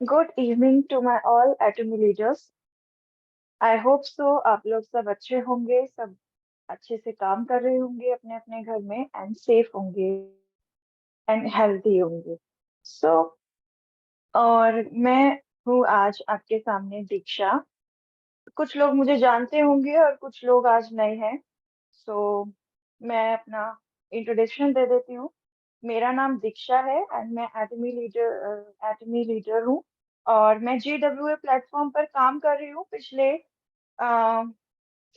Good evening to my all Atomy leaders. I hope so आप लोग सब अच्छे होंगे, सब अच्छे से काम कर रहे होंगे अपने अपने घर में एंड सेफ होंगे एंड हेल्थी होंगे। सो और मैं हूँ आज आपके सामने दीक्षा। कुछ लोग मुझे जानते होंगे और कुछ लोग आज नए हैं। सो मैं अपना इंट्रोडक्शन दे देती हूँ। मेरा नाम दीक्षा है एंड मैं एटमी लीडर हूँ। और मैं GWA प्लेटफॉर्म पर काम कर रही हूँ पिछले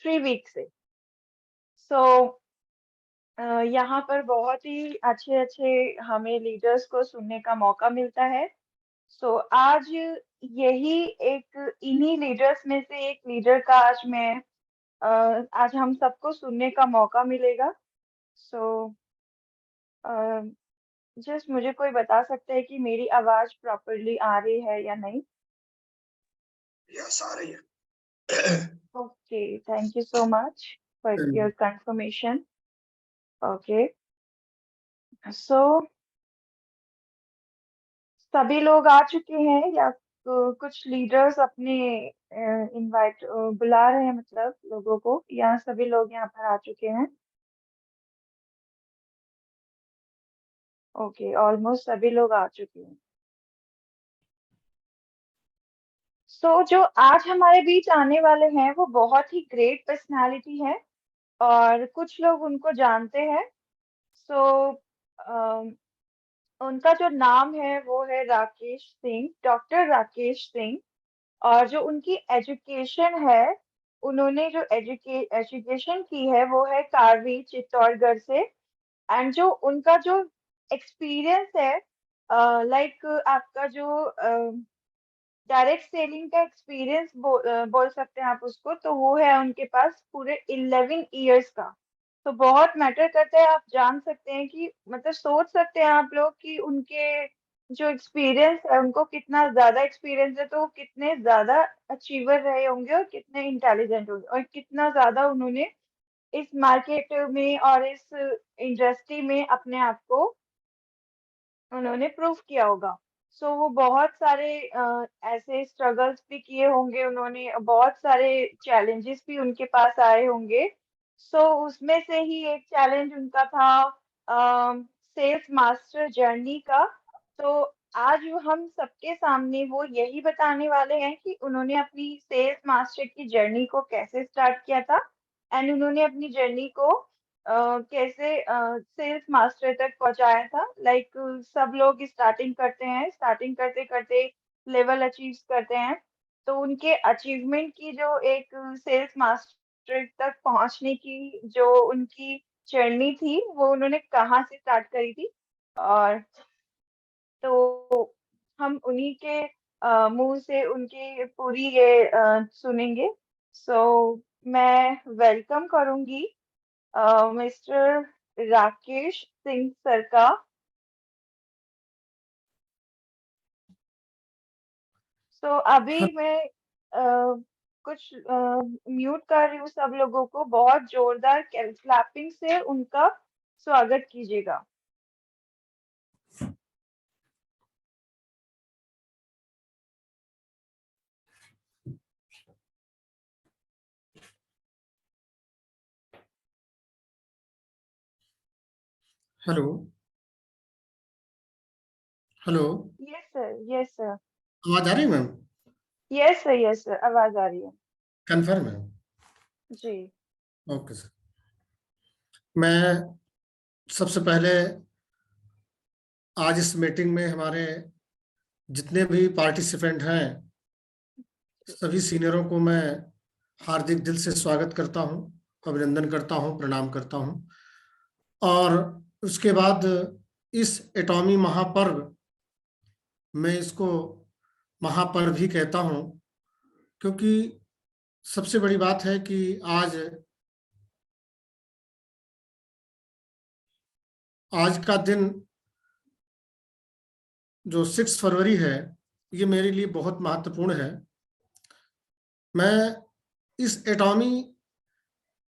3 वीक से। सो यहाँ पर बहुत ही अच्छे अच्छे हमें लीडर्स को सुनने का मौका मिलता है। सो आज यही एक इन्हीं लीडर्स में से एक लीडर का आज हम सबको सुनने का मौका मिलेगा। सो जस्ट मुझे कोई बता सकता है कि मेरी आवाज प्रॉपरली आ रही है या नहीं? यस, आ रही है। Okay, thank you so much for your confirmation. Okay, so सभी लोग आ चुके हैं या कुछ लीडर्स अपने इनवाइट बुला रहे हैं, मतलब लोगों को, या सभी लोग यहाँ पर आ चुके हैं? ओके, ऑलमोस्ट सभी लोग आ चुके हैं। जो आज हमारे बीच आने वाले हैं वो बहुत ही ग्रेट पर्सनालिटी है और कुछ लोग उनको जानते हैं। सो उनका जो नाम है वो है राकेश सिंह, डॉक्टर राकेश सिंह। और जो उनकी एजुकेशन है, उन्होंने जो एजुकेशन की है वो है कारवी चित्तौड़गढ़ से। एंड जो उनका जो एक्सपीरियंस है, लाइक आपका जो डायरेक्ट सेलिंग का एक्सपीरियंस बोल सकते हैं आप उसको, तो वो है उनके पास पूरे 11 इयर्स का। तो बहुत मैटर करता है। आप जान सकते हैं कि मतलब सोच सकते हैं आप लोग कि उनके जो एक्सपीरियंस है, उनको कितना ज्यादा एक्सपीरियंस है, तो वो कितने ज्यादा अचीवर रहे होंगे और कितने इंटेलिजेंट होंगे और कितना ज्यादा उन्होंने इस मार्केट में और इस इंडस्ट्री में अपने आप को उन्होंने प्रूव किया होगा। वो बहुत सारे ऐसे स्ट्रगल्स भी किए होंगे उन्होंने, बहुत सारे चैलेंजेस भी उनके पास आए होंगे। उसमें से ही एक चैलेंज उनका था सेल्स मास्टर जर्नी का। तो आज हम सबके सामने वो यही बताने वाले हैं कि उन्होंने अपनी सेल्स मास्टर की जर्नी को कैसे स्टार्ट किया था एंड उन्होंने अपनी जर्नी को कैसे सेल्स मास्टर तक पहुंचाया था। लाइक सब लोग स्टार्टिंग करते हैं, स्टार्टिंग करते करते लेवल अचीव करते हैं। तो उनके अचीवमेंट की जो एक सेल्स मास्टर तक पहुंचने की जो उनकी जर्नी थी, वो उन्होंने कहाँ से स्टार्ट करी थी। और तो हम उन्हीं के मुंह से उनकी पूरी ये सुनेंगे। मैं वेलकम करूंगी मिस्टर राकेश सिंह सर का। अभी मैं कुछ म्यूट कर रही हूँ सब लोगों को। बहुत जोरदार क्लैपिंग से उनका स्वागत कीजिएगा। Hello. Hello. Yes sir, yes sir. आवाज आ रही है ma'am? Yes sir, yes sir, आवाज आ रही है। कन्फर्म है? जी। Okay sir. मैं सबसे पहले आज इस मीटिंग में हमारे जितने भी पार्टिसिपेंट हैं, सभी सीनियरों को मैं हार्दिक दिल से स्वागत करता हूं, अभिनंदन करता हूं, प्रणाम करता हूं। और उसके बाद इस एटॉमी महापर्व, मैं इसको महापर्व ही कहता हूं, क्योंकि सबसे बड़ी बात है कि आज का दिन जो 6 फरवरी है, ये मेरे लिए बहुत महत्वपूर्ण है। मैं इस एटॉमी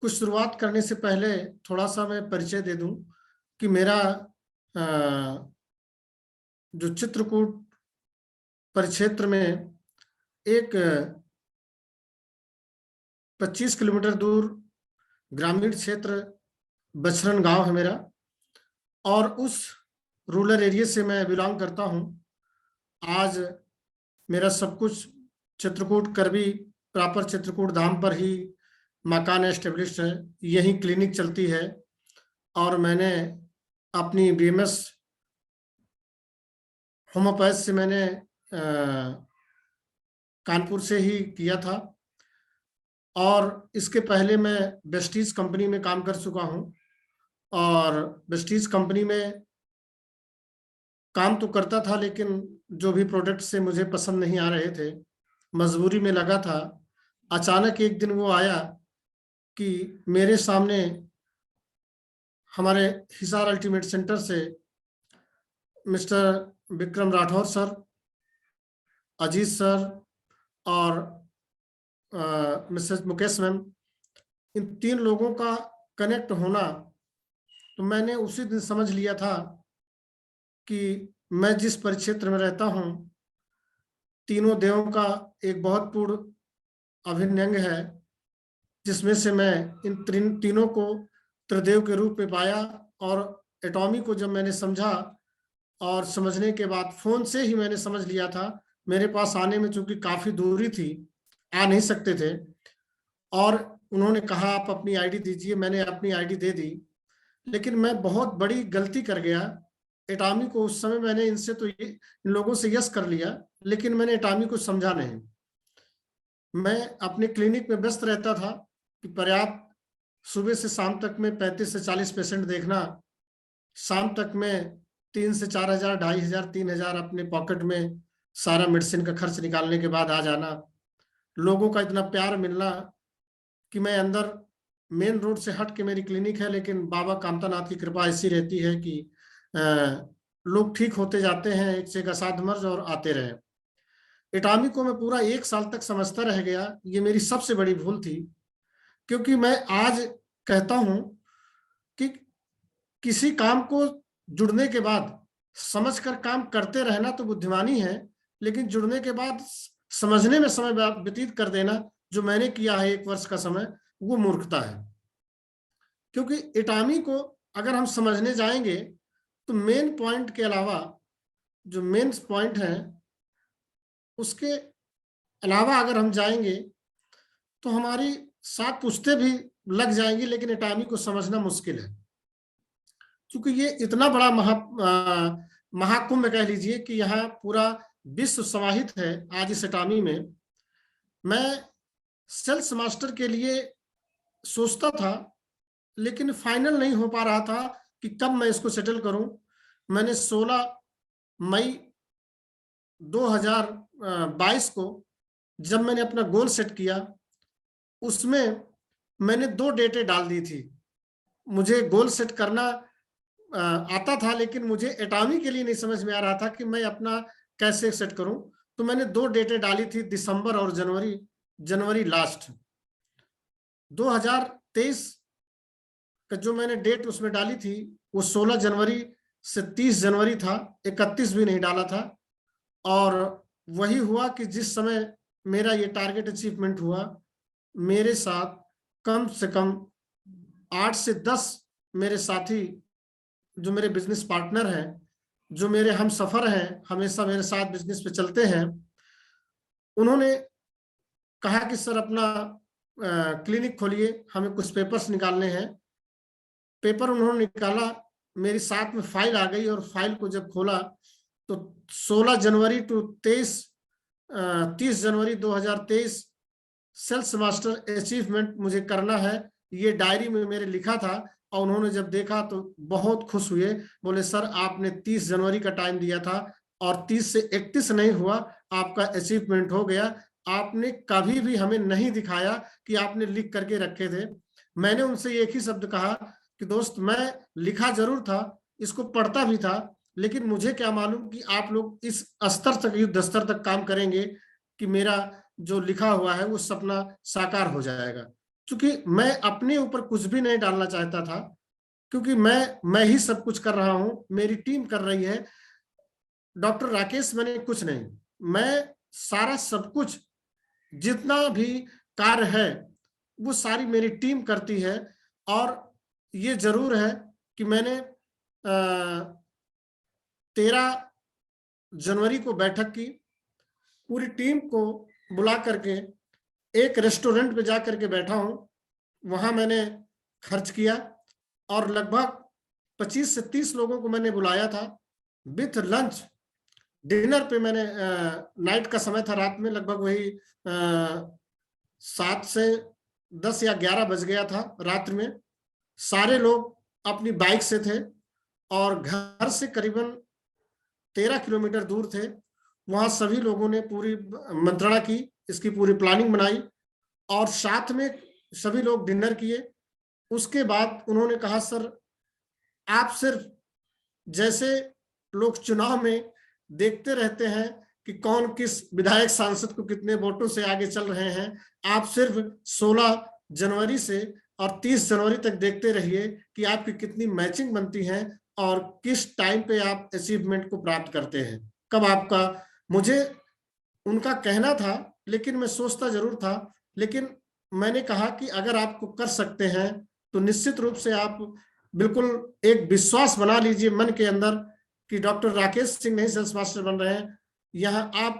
को शुरुआत करने से पहले थोड़ा सा मैं परिचय दे दूं कि मेरा जो चित्रकूट परिक्षेत्र में एक 25 किलोमीटर दूर ग्रामीण क्षेत्र बछरन गांव है मेरा, और उस रूरल एरिया से मैं बिलोंग करता हूं। आज मेरा सब कुछ चित्रकूट करबी प्रॉपर चित्रकूट धाम पर ही मकान एस्टेब्लिश्ड है, यही क्लिनिक चलती है। और मैंने अपनी बीएमएस होम्योपैथ से मैंने कानपुर से ही किया था, और इसके पहले मैं वेस्टीज कंपनी में काम कर चुका हूं। और वेस्टीज कंपनी में काम तो करता था, लेकिन जो भी प्रोडक्ट से मुझे पसंद नहीं आ रहे थे, मजबूरी में लगा था। अचानक एक दिन वो आया कि मेरे सामने हमारे हिसार अल्टीमेट सेंटर से mister Vikram Rathore sir, Ajit sir और मिसेस मुकेश मैम, इन 3 लोगों का कनेक्ट होना, तो मैंने उसी दिन समझ लिया था कि मैं जिस परिक्षेत्र में रहता हूं, तीनों देवों का एक बहुत पूर्ण अभिन्न अंग है, जिसमें से मैं इन तीनों को त्रिदेव के रूप में पाया। और एटॉमी को जब मैंने समझा, और समझने के बाद फोन से ही मैंने समझ लिया था। मेरे पास आने में चूंकि काफी दूरी थी, आ नहीं सकते थे, और उन्होंने कहा आप अपनी आईडी दीजिए, मैंने अपनी आईडी दे दी। लेकिन मैं बहुत बड़ी गलती कर गया। एटॉमी को उस समय मैंने इनसे तो इन लोगों से यस कर लिया, लेकिन मैंने एटॉमी को समझा नहीं। मैं अपने क्लिनिक में व्यस्त रहता था कि पर्याप्त सुबह से शाम तक में 35 से 40 पेशेंट देखना, शाम तक में 3 से 4 हजार, 2,500, 3,000 अपने पॉकेट में सारा मेडिसिन का खर्च निकालने के बाद आ जाना। लोगों का इतना प्यार मिलना कि मैं अंदर मेन रोड से हट के मेरी क्लिनिक है, लेकिन बाबा कामतानाथ की कृपा ऐसी रहती है कि लोग ठीक होते जाते हैं, एक से एक असाध मर्ज, और आते रहे। एटॉमी को मैं पूरा 1 साल तक समझता रह गया। ये मेरी सबसे बड़ी भूल थी, क्योंकि मैं आज कहता हूं कि किसी काम को जुड़ने के बाद समझकर काम करते रहना तो बुद्धिमानी है, लेकिन जुड़ने के बाद समझने में समय व्यतीत कर देना, जो मैंने किया है 1 वर्ष का समय, वो मूर्खता है। क्योंकि एटॉमी को अगर हम समझने जाएंगे तो मेन पॉइंट के अलावा, जो मेन पॉइंट है उसके अलावा अगर हम जाएंगे तो हमारी 7 पुश्तें भी लग जाएंगी, लेकिन एटॉमी को समझना मुश्किल है। क्योंकि ये इतना बड़ा महाकुंभ कह लीजिए कि यहाँ पूरा विश्व समाहित है आज इस एटॉमी में। मैं सेल्स मास्टर के लिए सोचता था, लेकिन फाइनल नहीं हो पा रहा था कि कब मैं इसको सेटल करूं। मैंने 16 मई 2022 को जब मैंने अपना गोल सेट किया, उसमें मैंने 2 डेटें डाल दी थी। मुझे गोल सेट करना आता था, लेकिन मुझे एटॉमी के लिए नहीं समझ में आ रहा था कि मैं अपना कैसे सेट करूं। तो मैंने 2 डेटें डाली थी, दिसंबर और जनवरी लास्ट 2023 का जो मैंने डेट उसमें डाली थी, वो 16 जनवरी से 30 जनवरी था, 31 भी नहीं डाला था। और वही हुआ कि जिस समय मेरा ये टारगेट अचीवमेंट हुआ, मेरे साथ कम से कम 8 से 10 मेरे साथी, जो मेरे बिजनेस पार्टनर हैं, जो मेरे हम सफर हैं, हमेशा मेरे साथ बिजनेस पे चलते हैं, उन्होंने कहा कि सर अपना क्लिनिक खोलिए, हमें कुछ पेपर्स निकालने हैं। पेपर उन्होंने निकाला, मेरी साथ में फाइल आ गई, और फाइल को जब खोला तो 16 जनवरी टू 30 जनवरी 2023 सेल्स मास्टर अचीवमेंट मुझे करना है, ये डायरी में मेरे लिखा था। और उन्होंने जब देखा तो बहुत खुश हुए, बोले सर आपने 30 जनवरी का टाइम दिया था और 30 से 31 नहीं हुआ, आपका अचीवमेंट हो गया। आपने कभी भी हमें नहीं दिखाया कि आपने लिख करके रखे थे। मैंने उनसे एक ही शब्द कहा कि दोस्त, मैं लिखा जरूर था, इसको पढ़ता भी था, लेकिन मुझे क्या मालूम कि आप लोग इस स्तर तक, युद्ध स्तर तक काम करेंगे कि मेरा जो लिखा हुआ है वो सपना साकार हो जाएगा। क्योंकि मैं अपने ऊपर कुछ भी नहीं डालना चाहता था, क्योंकि मैं ही सब कुछ कर रहा हूं, मेरी टीम कर रही है। डॉक्टर राकेश मैंने कुछ नहीं, मैं सारा सब कुछ जितना भी कार्य है वो सारी मेरी टीम करती है। और ये जरूर है कि मैंने 13 जनवरी को बैठक की, पूरी टीम को बुला करके एक रेस्टोरेंट पे जा करके बैठा हूं, वहां मैंने खर्च किया और लगभग 25 से 30 लोगों को मैंने बुलाया था विथ लंच। डिनर पे मैंने नाइट का समय था, रात में लगभग वही 7 से 10 या 11 बज गया था रात्रि में। सारे लोग अपनी बाइक से थे और घर से करीबन 13 किलोमीटर दूर थे। वहां सभी लोगों ने पूरी मंत्रणा की, इसकी पूरी प्लानिंग बनाई और साथ में सभी लोग डिनर किए। उसके बाद उन्होंने कहा, सर आप सिर्फ जैसे लोग चुनाव में देखते रहते हैं कि कौन किस विधायक सांसद को कितने वोटों से आगे चल रहे हैं, आप सिर्फ 16 जनवरी से और 30 जनवरी तक देखते रहिए कि आपकी कितनी मैचिंग बनती है और किस टाइम पे आप अचीवमेंट को प्राप्त करते हैं, कब आपका। मुझे उनका कहना था, लेकिन मैं सोचता जरूर था, लेकिन मैंने कहा कि अगर आपको कर सकते हैं तो निश्चित रूप से आप बिल्कुल एक विश्वास बना लीजिए मन के अंदर कि डॉक्टर राकेश सिंह नहीं सेल्स मास्टर बन रहे हैं, यहाँ आप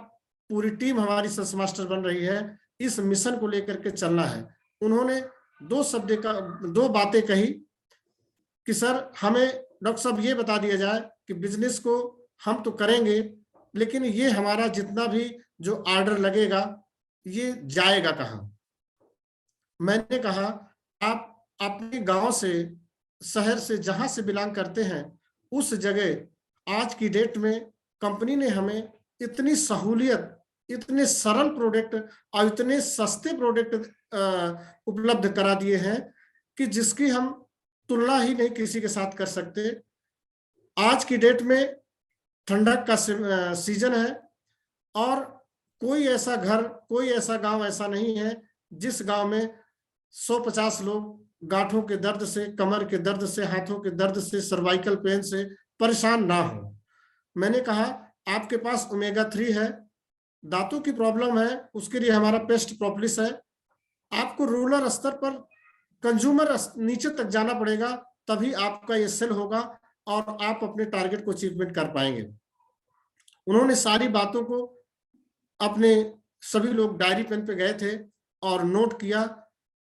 पूरी टीम हमारी सेल्स मास्टर बन रही है, इस मिशन को लेकर के चलना है। उन्होंने दो बातें कही कि सर हमें डॉक्टर साहब ये बता दिया जाए कि बिजनेस को हम तो करेंगे, लेकिन ये हमारा जितना भी जो ऑर्डर लगेगा ये जाएगा कहाँ। मैंने कहा, आप अपने गांव से, शहर से, जहां से बिलोंग करते हैं, उस जगह आज की डेट में कंपनी ने हमें इतनी सहूलियत, इतने सरल प्रोडक्ट और इतने सस्ते प्रोडक्ट उपलब्ध करा दिए हैं कि जिसकी हम तुलना ही नहीं किसी के साथ कर सकते। आज की डेट में ठंडक का सीजन है और कोई ऐसा घर, कोई ऐसा गांव ऐसा नहीं है जिस गांव में 150 लोग गांठों के दर्द से, कमर के दर्द से, हाथों के दर्द से, सर्वाइकल पेन से परेशान ना हो। मैंने कहा, आपके पास ओमेगा 3 है, दांतों की प्रॉब्लम है, उसके लिए हमारा पेस्ट प्रोपोलिस है। आपको रूरल स्तर पर, कंज्यूमर नीचे तक जाना पड़ेगा, तभी आपका ये सेल होगा और आप अपने टारगेट को अचीवमेंट कर पाएंगे। उन्होंने सारी बातों को अपने, सभी लोग डायरी पेन पे गए थे और नोट किया।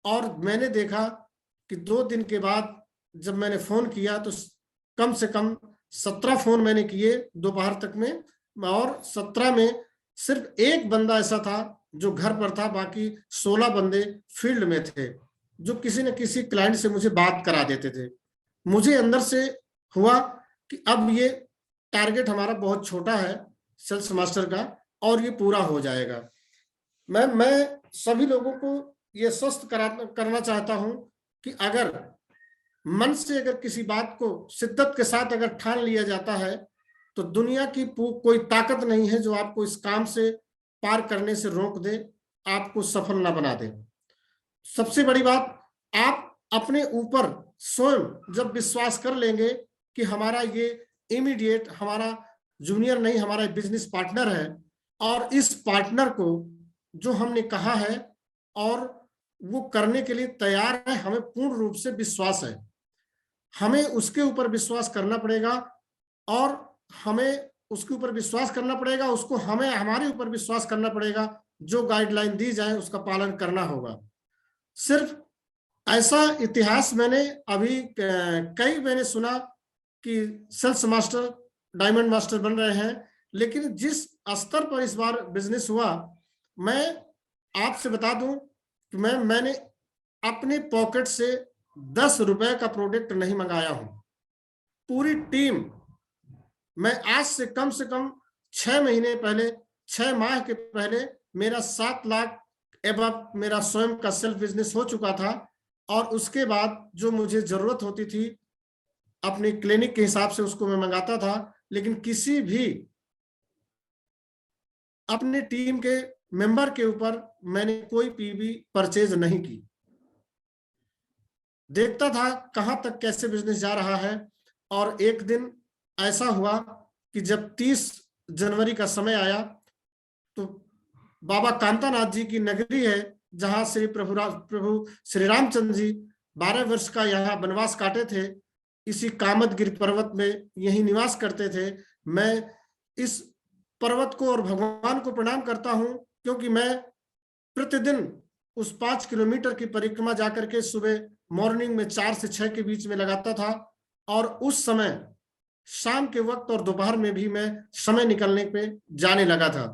और मैंने देखा कि 2 दिन के बाद जब मैंने फोन किया तो कम से कम 17 फोन मैंने किए दोपहर तक में, और 17 में सिर्फ एक बंदा ऐसा था जो घर पर था, बाकी 16 बंदे फील्ड में थे जो किसी न किसी क्लाइंट से मुझे बात करा देते थे। मुझे अंदर से हुआ कि अब ये टारगेट हमारा बहुत छोटा है सेल्स मास्टर का और ये पूरा हो जाएगा। मैं सभी लोगों को ये स्वस्थ करना चाहता हूं कि अगर मन से अगर किसी बात को शिद्दत के साथ अगर ठान लिया जाता है तो दुनिया की कोई ताकत नहीं है जो आपको इस काम से पार करने से रोक दे, आपको सफल ना बना दे। सबसे बड़ी बात, आप अपने ऊपर स्वयं जब विश्वास कर लेंगे कि हमारा ये इमीडिएट, हमारा जूनियर नहीं, हमारा बिजनेस पार्टनर है और इस पार्टनर को जो हमने कहा है और वो करने के लिए तैयार है, हमें पूर्ण रूप से विश्वास है, हमें उसके ऊपर विश्वास करना पड़ेगा और हमें उसके ऊपर विश्वास करना पड़ेगा, उसको हमें हमारे ऊपर विश्वास करना पड़ेगा। जो गाइडलाइन दी जाए उसका पालन करना होगा। सिर्फ ऐसा इतिहास मैंने अभी कई मैंने सुना कि सेल्स मास्टर डायमंड मास्टर बन रहे हैं, लेकिन जिस स्तर पर इस बार बिजनेस हुआ, मैं आपसे बता दूं कि मैंने अपने पॉकेट से 10 रुपए का प्रोडक्ट नहीं मंगाया हूं। पूरी टीम, मैं आज से कम 6 महीने पहले, 6 माह के पहले मेरा 7 लाख एबव मेरा स्वयं का सेल्फ बिजनेस हो चुका था और उसके बाद जो मुझे जरूरत होती थी अपने क्लिनिक के हिसाब से उसको मैं मंगाता था, लेकिन किसी भी अपने टीम के मेंबर के ऊपर मैंने कोई पीवी परचेज नहीं की। देखता था कहां तक कैसे बिजनेस जा रहा है। और एक दिन ऐसा हुआ कि जब 30 जनवरी का समय आया तो बाबा कांतानाथ जी की नगरी है, जहां श्री प्रभु श्री रामचंद्र जी 12 वर्ष का यहाँ वनवास काटे थे। इसी कामदगिरि पर्वत में यही निवास करते थे। मैं इस पर्वत को और भगवान को प्रणाम करता हूं, क्योंकि मैं प्रतिदिन उस 5 किलोमीटर की परिक्रमा जाकर के सुबह मॉर्निंग में 4 से 6 के बीच में लगाता था, और उस समय शाम के वक्त और दोपहर में भी मैं समय निकलने पे जाने लगा था।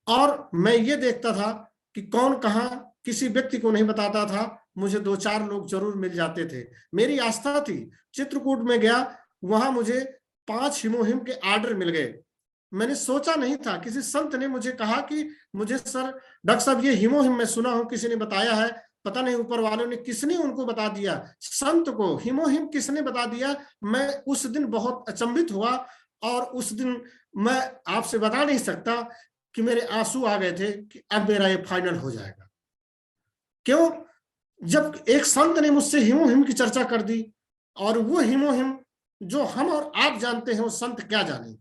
और मैं ये देखता था कि कौन कहाँ, किसी व्यक्ति को नहीं बताता था, मुझे 2-4 लोग जरूर मिल जाते थे। मेरी आस्था थी। चित्रकूट में गया, वहां मुझे 5 हिमोहिम के आर्डर मिल गए। मैंने सोचा नहीं था, किसी संत ने मुझे कहा कि मुझे सर डॉक्टर साहब ये हिमोहिम मैं सुना हूं, किसी ने बताया है, पता नहीं ऊपर वालों ने किसने उनको बता दिया, संत को हिमोहिम किसने बता दिया। मैं उस दिन बहुत अचंभित हुआ, और उस दिन मैं आपसे बता नहीं सकता कि मेरे आंसू आ गए थे कि अब मेरा ये फाइनल हो जाएगा। क्यों? जब एक संत ने मुझसे हिमोहिम की चर्चा कर दी, और वो हिमोहिम जो हम और आप जानते हैं, वो संत क्या जाने।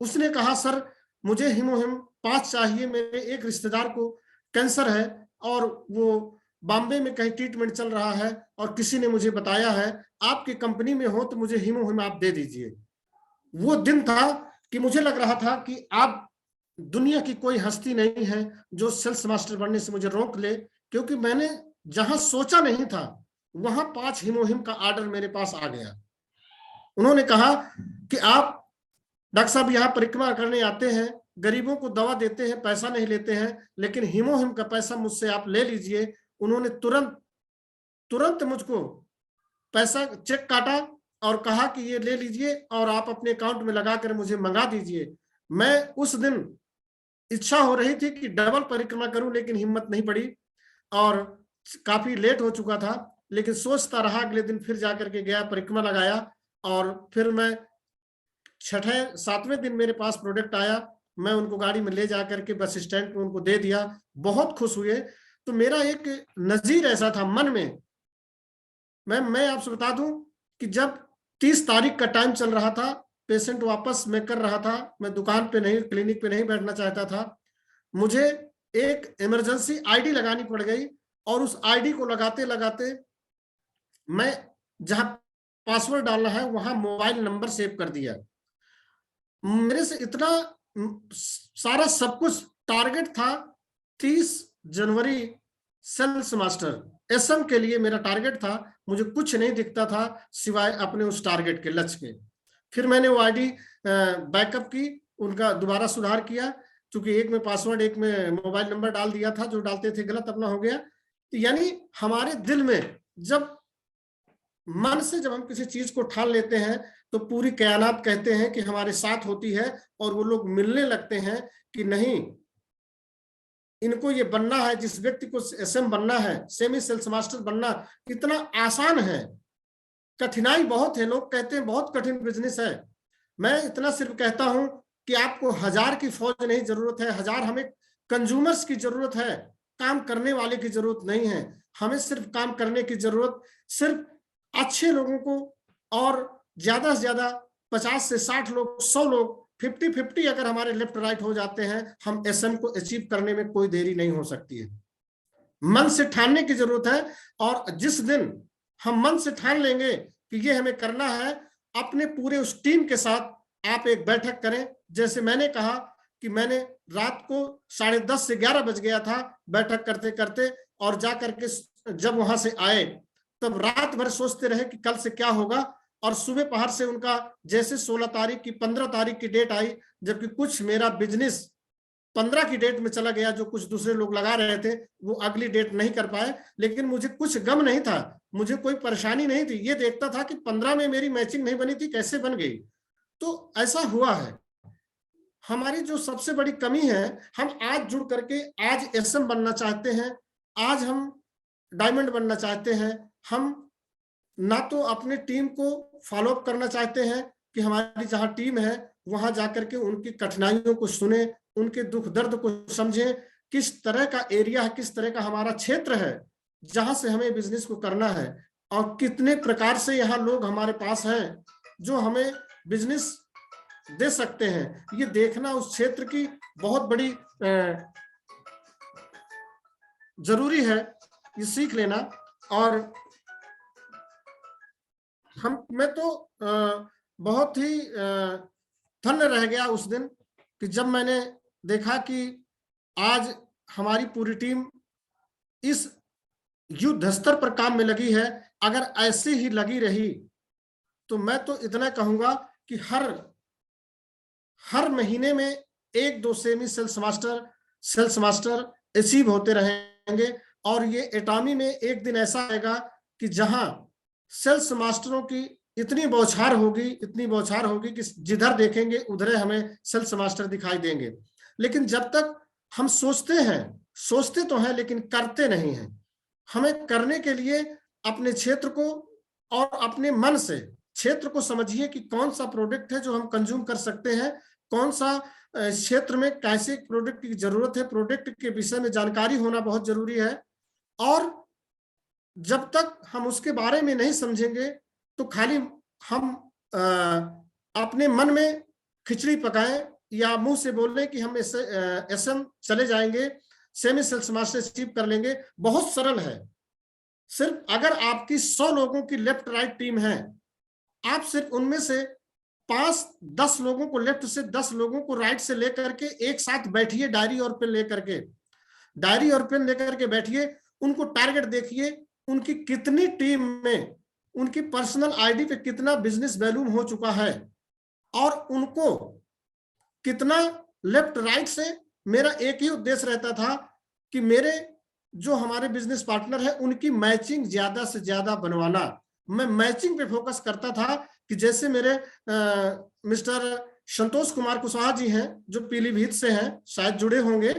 उसने कहा सर मुझे हिमोहिम 5 चाहिए, मेरे एक रिश्तेदार को कैंसर है और वो बॉम्बे में कहीं ट्रीटमेंट चल रहा है, और किसी ने मुझे बताया है आपकी कंपनी में हो तो मुझे हिमोहिम आप दे दीजिए। वो दिन था कि मुझे लग रहा था कि आप दुनिया की कोई हस्ती नहीं है जो सेल्स मास्टर बनने से मुझे रोक ले, क्योंकि मैंने जहां सोचा नहीं था वहां 5 हिमोहिम का ऑर्डर मेरे पास आ गया। उन्होंने कहा कि आप डॉक्टर साहब यहाँ परिक्रमा करने आते हैं, गरीबों को दवा देते हैं, पैसा नहीं लेते हैं, लेकिन हिमोहिम का पैसा मुझसे आप ले लीजिए। उन्होंने तुरंत मुझको पैसा चेक काटा और कहा कि ये ले लीजिए और आप अपने अकाउंट में लगाकर मुझे मंगा दीजिए। मैं उस दिन इच्छा हो रही थी कि डबल परिक्रमा करूं, लेकिन हिम्मत नहीं पड़ी, और काफी लेट हो चुका था। लेकिन सोचता रहा, अगले दिन फिर जाकर के गया, परिक्रमा लगाया, और फिर मैं 6-7वें दिन मेरे पास प्रोडक्ट आया। मैं उनको गाड़ी में ले जाकर के बस स्टैंड पे उनको दे दिया, बहुत खुश हुए। तो मेरा एक नजीर ऐसा था मन में। मैं आपसे बता दूं कि जब 30 तारीख का टाइम चल रहा था, पेशेंट वापस मैं कर रहा था, मैं दुकान पे नहीं, क्लिनिक पे नहीं बैठना चाहता था, मुझे एक इमरजेंसी आईडी लगानी पड़ गई, और उस आईडी को लगाते लगाते मैं जहां पासवर्ड डालना है वहां मोबाइल नंबर सेव कर दिया। मेरे से इतना सारा सब कुछ टारगेट था। 30 जनवरी सेल्स मास्टर एसएम के लिए मेरा टारगेट था। मुझे कुछ नहीं दिखता था सिवाय अपने उस टारगेट के, लक्ष्य के। फिर मैंने वो आईडी बैकअप की, उनका दोबारा सुधार किया, क्योंकि एक में पासवर्ड एक में मोबाइल नंबर डाल दिया था, जो डालते थे गलत अपना हो गया। तो यानी हमारे दिल में जब मन से जब हम किसी चीज को ठान लेते हैं तो पूरी कायनात कहते हैं कि हमारे साथ होती है, और वो लोग मिलने लगते हैं कि नहीं, इनको ये बनना है, जिस व्यक्ति को एसएम बनना है, सेमी सेल्स मास्टर बनना इतना आसान है। कठिनाई बहुत है, लोग कहते हैं बहुत कठिन बिजनेस है। मैं इतना सिर्फ कहता हूं कि आपको 1000 की फौज नहीं जरूरत है, 1000 हमें कंज्यूमर्स की जरूरत है, काम करने वाले की जरूरत नहीं है। हमें सिर्फ काम करने की जरूरत, सिर्फ अच्छे लोगों को, और ज्यादा से ज्यादा 50 से 60 लोग, 100 लोग, 50-50 अगर हमारे लेफ्ट राइट हो जाते हैं, हम एसएम को अचीव करने में कोई देरी नहीं हो सकती है। मन से ठानने की जरूरत है, और जिस दिन हम मन से ठान लेंगे कि ये हमें करना है, अपने पूरे उस टीम के साथ आप एक बैठक करें। जैसे मैंने कहा कि मैंने रात को 10:30 से 11 बज गया था बैठक करते करते, और जाकर के जब वहां से आए तब रात भर सोचते रहे कि कल से क्या होगा, और सुबह पहर से उनका जैसे 16 तारीख की 15 तारीख की डेट आई, जबकि कुछ मेरा बिजनेस 15 की डेट में चला गया, जो कुछ दूसरे लोग लगा रहे थे वो अगली डेट नहीं कर पाए। लेकिन मुझे कुछ गम नहीं था, मुझे कोई परेशानी नहीं थी। ये देखता था कि 15 में मेरी मैचिंग नहीं बनी थी, कैसे बन गई। तो ऐसा हुआ है। हमारी जो सबसे बड़ी कमी है, हम आज जुड़ करके आज एसएम बनना चाहते हैं, आज हम डायमंड बनना चाहते हैं। हम ना तो अपने टीम को फॉलो अप करना चाहते हैं कि हमारी जहां टीम है वहां जाकर के उनकी कठिनाइयों को सुने, उनके दुख दर्द को समझें, किस तरह का एरिया है, किस तरह का हमारा क्षेत्र है जहां से हमें बिजनेस को करना है, और कितने प्रकार से यहाँ लोग हमारे पास हैं जो हमें बिजनेस दे सकते हैं। ये देखना उस क्षेत्र की बहुत बड़ी जरूरी है ये सीख लेना। और मैं तो बहुत ही धन्य रह गया उस दिन कि जब मैंने देखा कि आज हमारी पूरी टीम इस युद्ध स्तर पर काम में लगी है। अगर ऐसे ही लगी रही तो मैं तो इतना कहूंगा कि हर महीने में 1-2 सेमी सेल्स मास्टर अचीव होते रहेंगे। और ये एटॉमी में एक दिन ऐसा आएगा कि जहां सेल्स मास्टरों की इतनी बौछार होगी कि जिधर देखेंगे उधर हमें सेल्स मास्टर दिखाई देंगे। लेकिन जब तक हम सोचते तो हैं लेकिन करते नहीं हैं। हमें करने के लिए अपने क्षेत्र को और अपने मन से क्षेत्र को समझिए कि कौन सा प्रोडक्ट है जो हम कंज्यूम कर सकते हैं, कौन सा क्षेत्र में कैसे प्रोडक्ट की जरूरत है, प्रोडक्ट के विषय में जानकारी होना बहुत जरूरी है। और जब तक हम उसके बारे में नहीं समझेंगे तो खाली हम अपने मन में खिचड़ी पकाएं या मुंह से बोलें कि हम एसएम चले जाएंगे, सेमी सेल्स मास्टर अचीव कर लेंगे। बहुत सरल है। सिर्फ अगर आपकी 100 लोगों की लेफ्ट राइट टीम है, आप सिर्फ उनमें से 5-10 लोगों को लेफ्ट से, 10 लोगों को राइट से लेकर के एक साथ बैठिए, डायरी और पेन लेकर के बैठिए। उनको टारगेट देखिए, उनकी कितनी टीम में उनकी पर्सनल आईडी पे कितना बिजनेस वैल्यूम हो चुका है और उनको कितना लेफ्ट राइट से। मेरा एक ही उद्देश्य रहता था कि मेरे जो हमारे बिजनेस पार्टनर है उनकी मैचिंग ज्यादा से ज्यादा बनवाना। मैं मैचिंग पे फोकस करता था कि जैसे मेरे मिस्टर संतोष कुमार कुशवाहा जी हैं जो पीलीभीत से हैं, शायद जुड़े होंगे,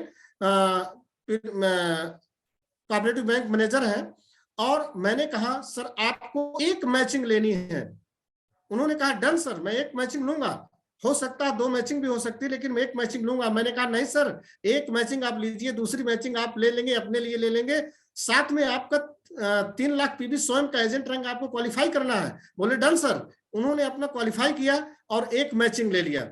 कोऑपरेटिव बैंक मैनेजर हैं। और मैंने कहा सर आपको एक मैचिंग लेनी है। उन्होंने कहा डन सर, मैं एक मैचिंग लूंगा, हो सकता है 2 मैचिंग भी हो सकती है लेकिन मैं एक मैचिंग लूंगा। मैंने कहा नहीं सर, एक मैचिंग आप लीजिए, दूसरी मैचिंग आप ले लेंगे, अपने लिए ले लेंगे, साथ में आपका 3 लाख पीवी स्वयं का एजेंट रैंक आपको क्वालिफाई करना है। बोले डन सर। उन्होंने अपना क्वालिफाई किया और एक मैचिंग ले लिया।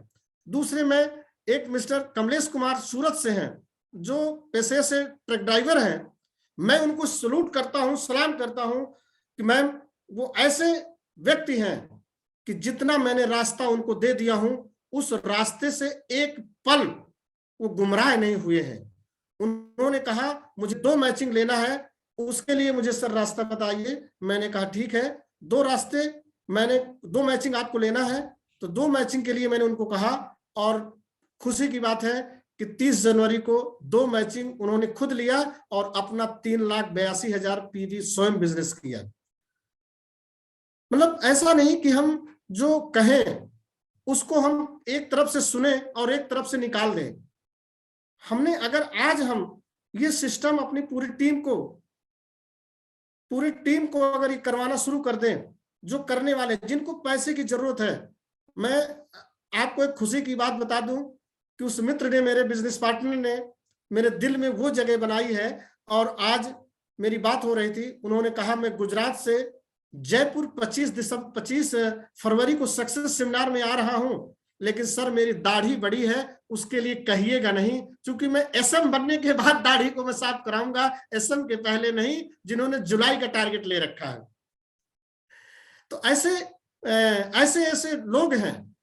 दूसरे में एक मिस्टर कमलेश कुमार सूरत से हैं जो पेशे से ट्रक ड्राइवर हैं। मैं उनको सलूट करता हूं, सलाम करता हूं कि मैम वो ऐसे व्यक्ति हैं कि जितना मैंने रास्ता उनको दे दिया हूं उस रास्ते से एक पल वो गुमराह नहीं हुए हैं। उन्होंने कहा मुझे 2 मैचिंग लेना है, उसके लिए मुझे सर रास्ता बताइए। मैंने कहा ठीक है, 2 मैचिंग आपको लेना है। तो 2 मैचिंग के लिए मैंने उनको कहा और खुशी की बात है कि 30 जनवरी को 2 मैचिंग उन्होंने खुद लिया और अपना 3,82,000 पीवी स्वयं बिजनेस किया। मतलब ऐसा नहीं कि हम जो कहें उसको हम एक तरफ से सुने और एक तरफ से निकाल दें। हमने अगर आज हम ये सिस्टम अपनी पूरी टीम को अगर ये करवाना शुरू कर दें, जो करने वाले जिनको पैसे की जरूरत है। मैं आपको एक खुशी की बात बता दूं कि उस मित्र ने, मेरे बिजनेस पार्टनर ने मेरे दिल में वो जगह बनाई है। और आज मेरी बात हो रही थी, उन्होंने कहा मैं गुजरात से जयपुर 25 फरवरी को सक्सेस सेमिनार में आ रहा हूं, लेकिन सर मेरी दाढ़ी बड़ी है, उसके लिए कहिएगा नहीं, क्योंकि मैं एसएम बनने के बाद दाढ़ी को मैं साफ कराऊंगा, एसएम के पहले नहीं, जिन्होंने जुलाई का टारगेट ले रखा है। तो ऐसे लोग हैं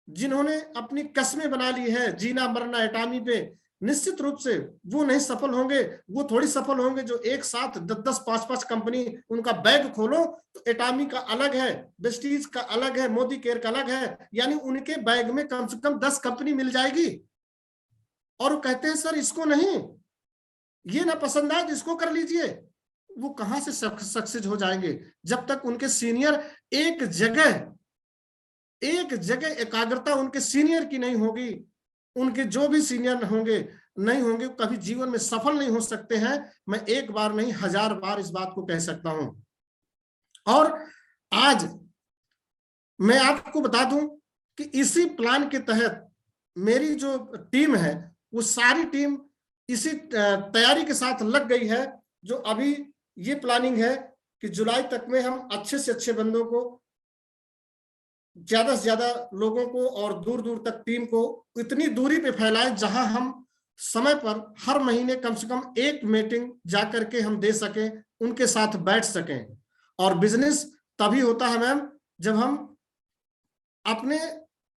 जिन्होंने अपनी कस्में बना ली है जीना मरना एटॉमी पे। निश्चित रूप से वो नहीं सफल होंगे, वो थोड़ी सफल होंगे जो एक साथ 10-10, 5-5 कंपनी उनका बैग खोलो तो एटॉमी का अलग है, वेस्टीज का अलग है, मोदी केयर का अलग है, यानी उनके बैग में कम से कम 10 कंपनी मिल जाएगी। और वो कहते हैं सर इसको नहीं, ये ना पसंद आए तो इसको कर लीजिए। वो कहां से सक्सेस हो जाएंगे जब तक उनके सीनियर एक जगह एकाग्रता उनके सीनियर की नहीं होगी। उनके जो भी सीनियर नहीं होंगे कभी जीवन में सफल नहीं हो सकते हैं। मैं एक बार नहीं 1000 बार इस बात को कह सकता हूं। और आज मैं आपको बता दूं कि इसी प्लान के तहत मेरी जो टीम है वो सारी टीम इसी तैयारी के साथ लग गई है। जो अभी ये प्लानिंग है कि जुलाई तक में हम अच्छे से अच्छे बंदों को, ज्यादा से ज्यादा लोगों को और दूर दूर तक टीम को इतनी दूरी पे फैलाएं जहां हम समय पर हर महीने कम से कम एक मीटिंग जाकर के हम दे सकें, उनके साथ बैठ सकें। और बिजनेस तभी होता है मैम जब हम अपने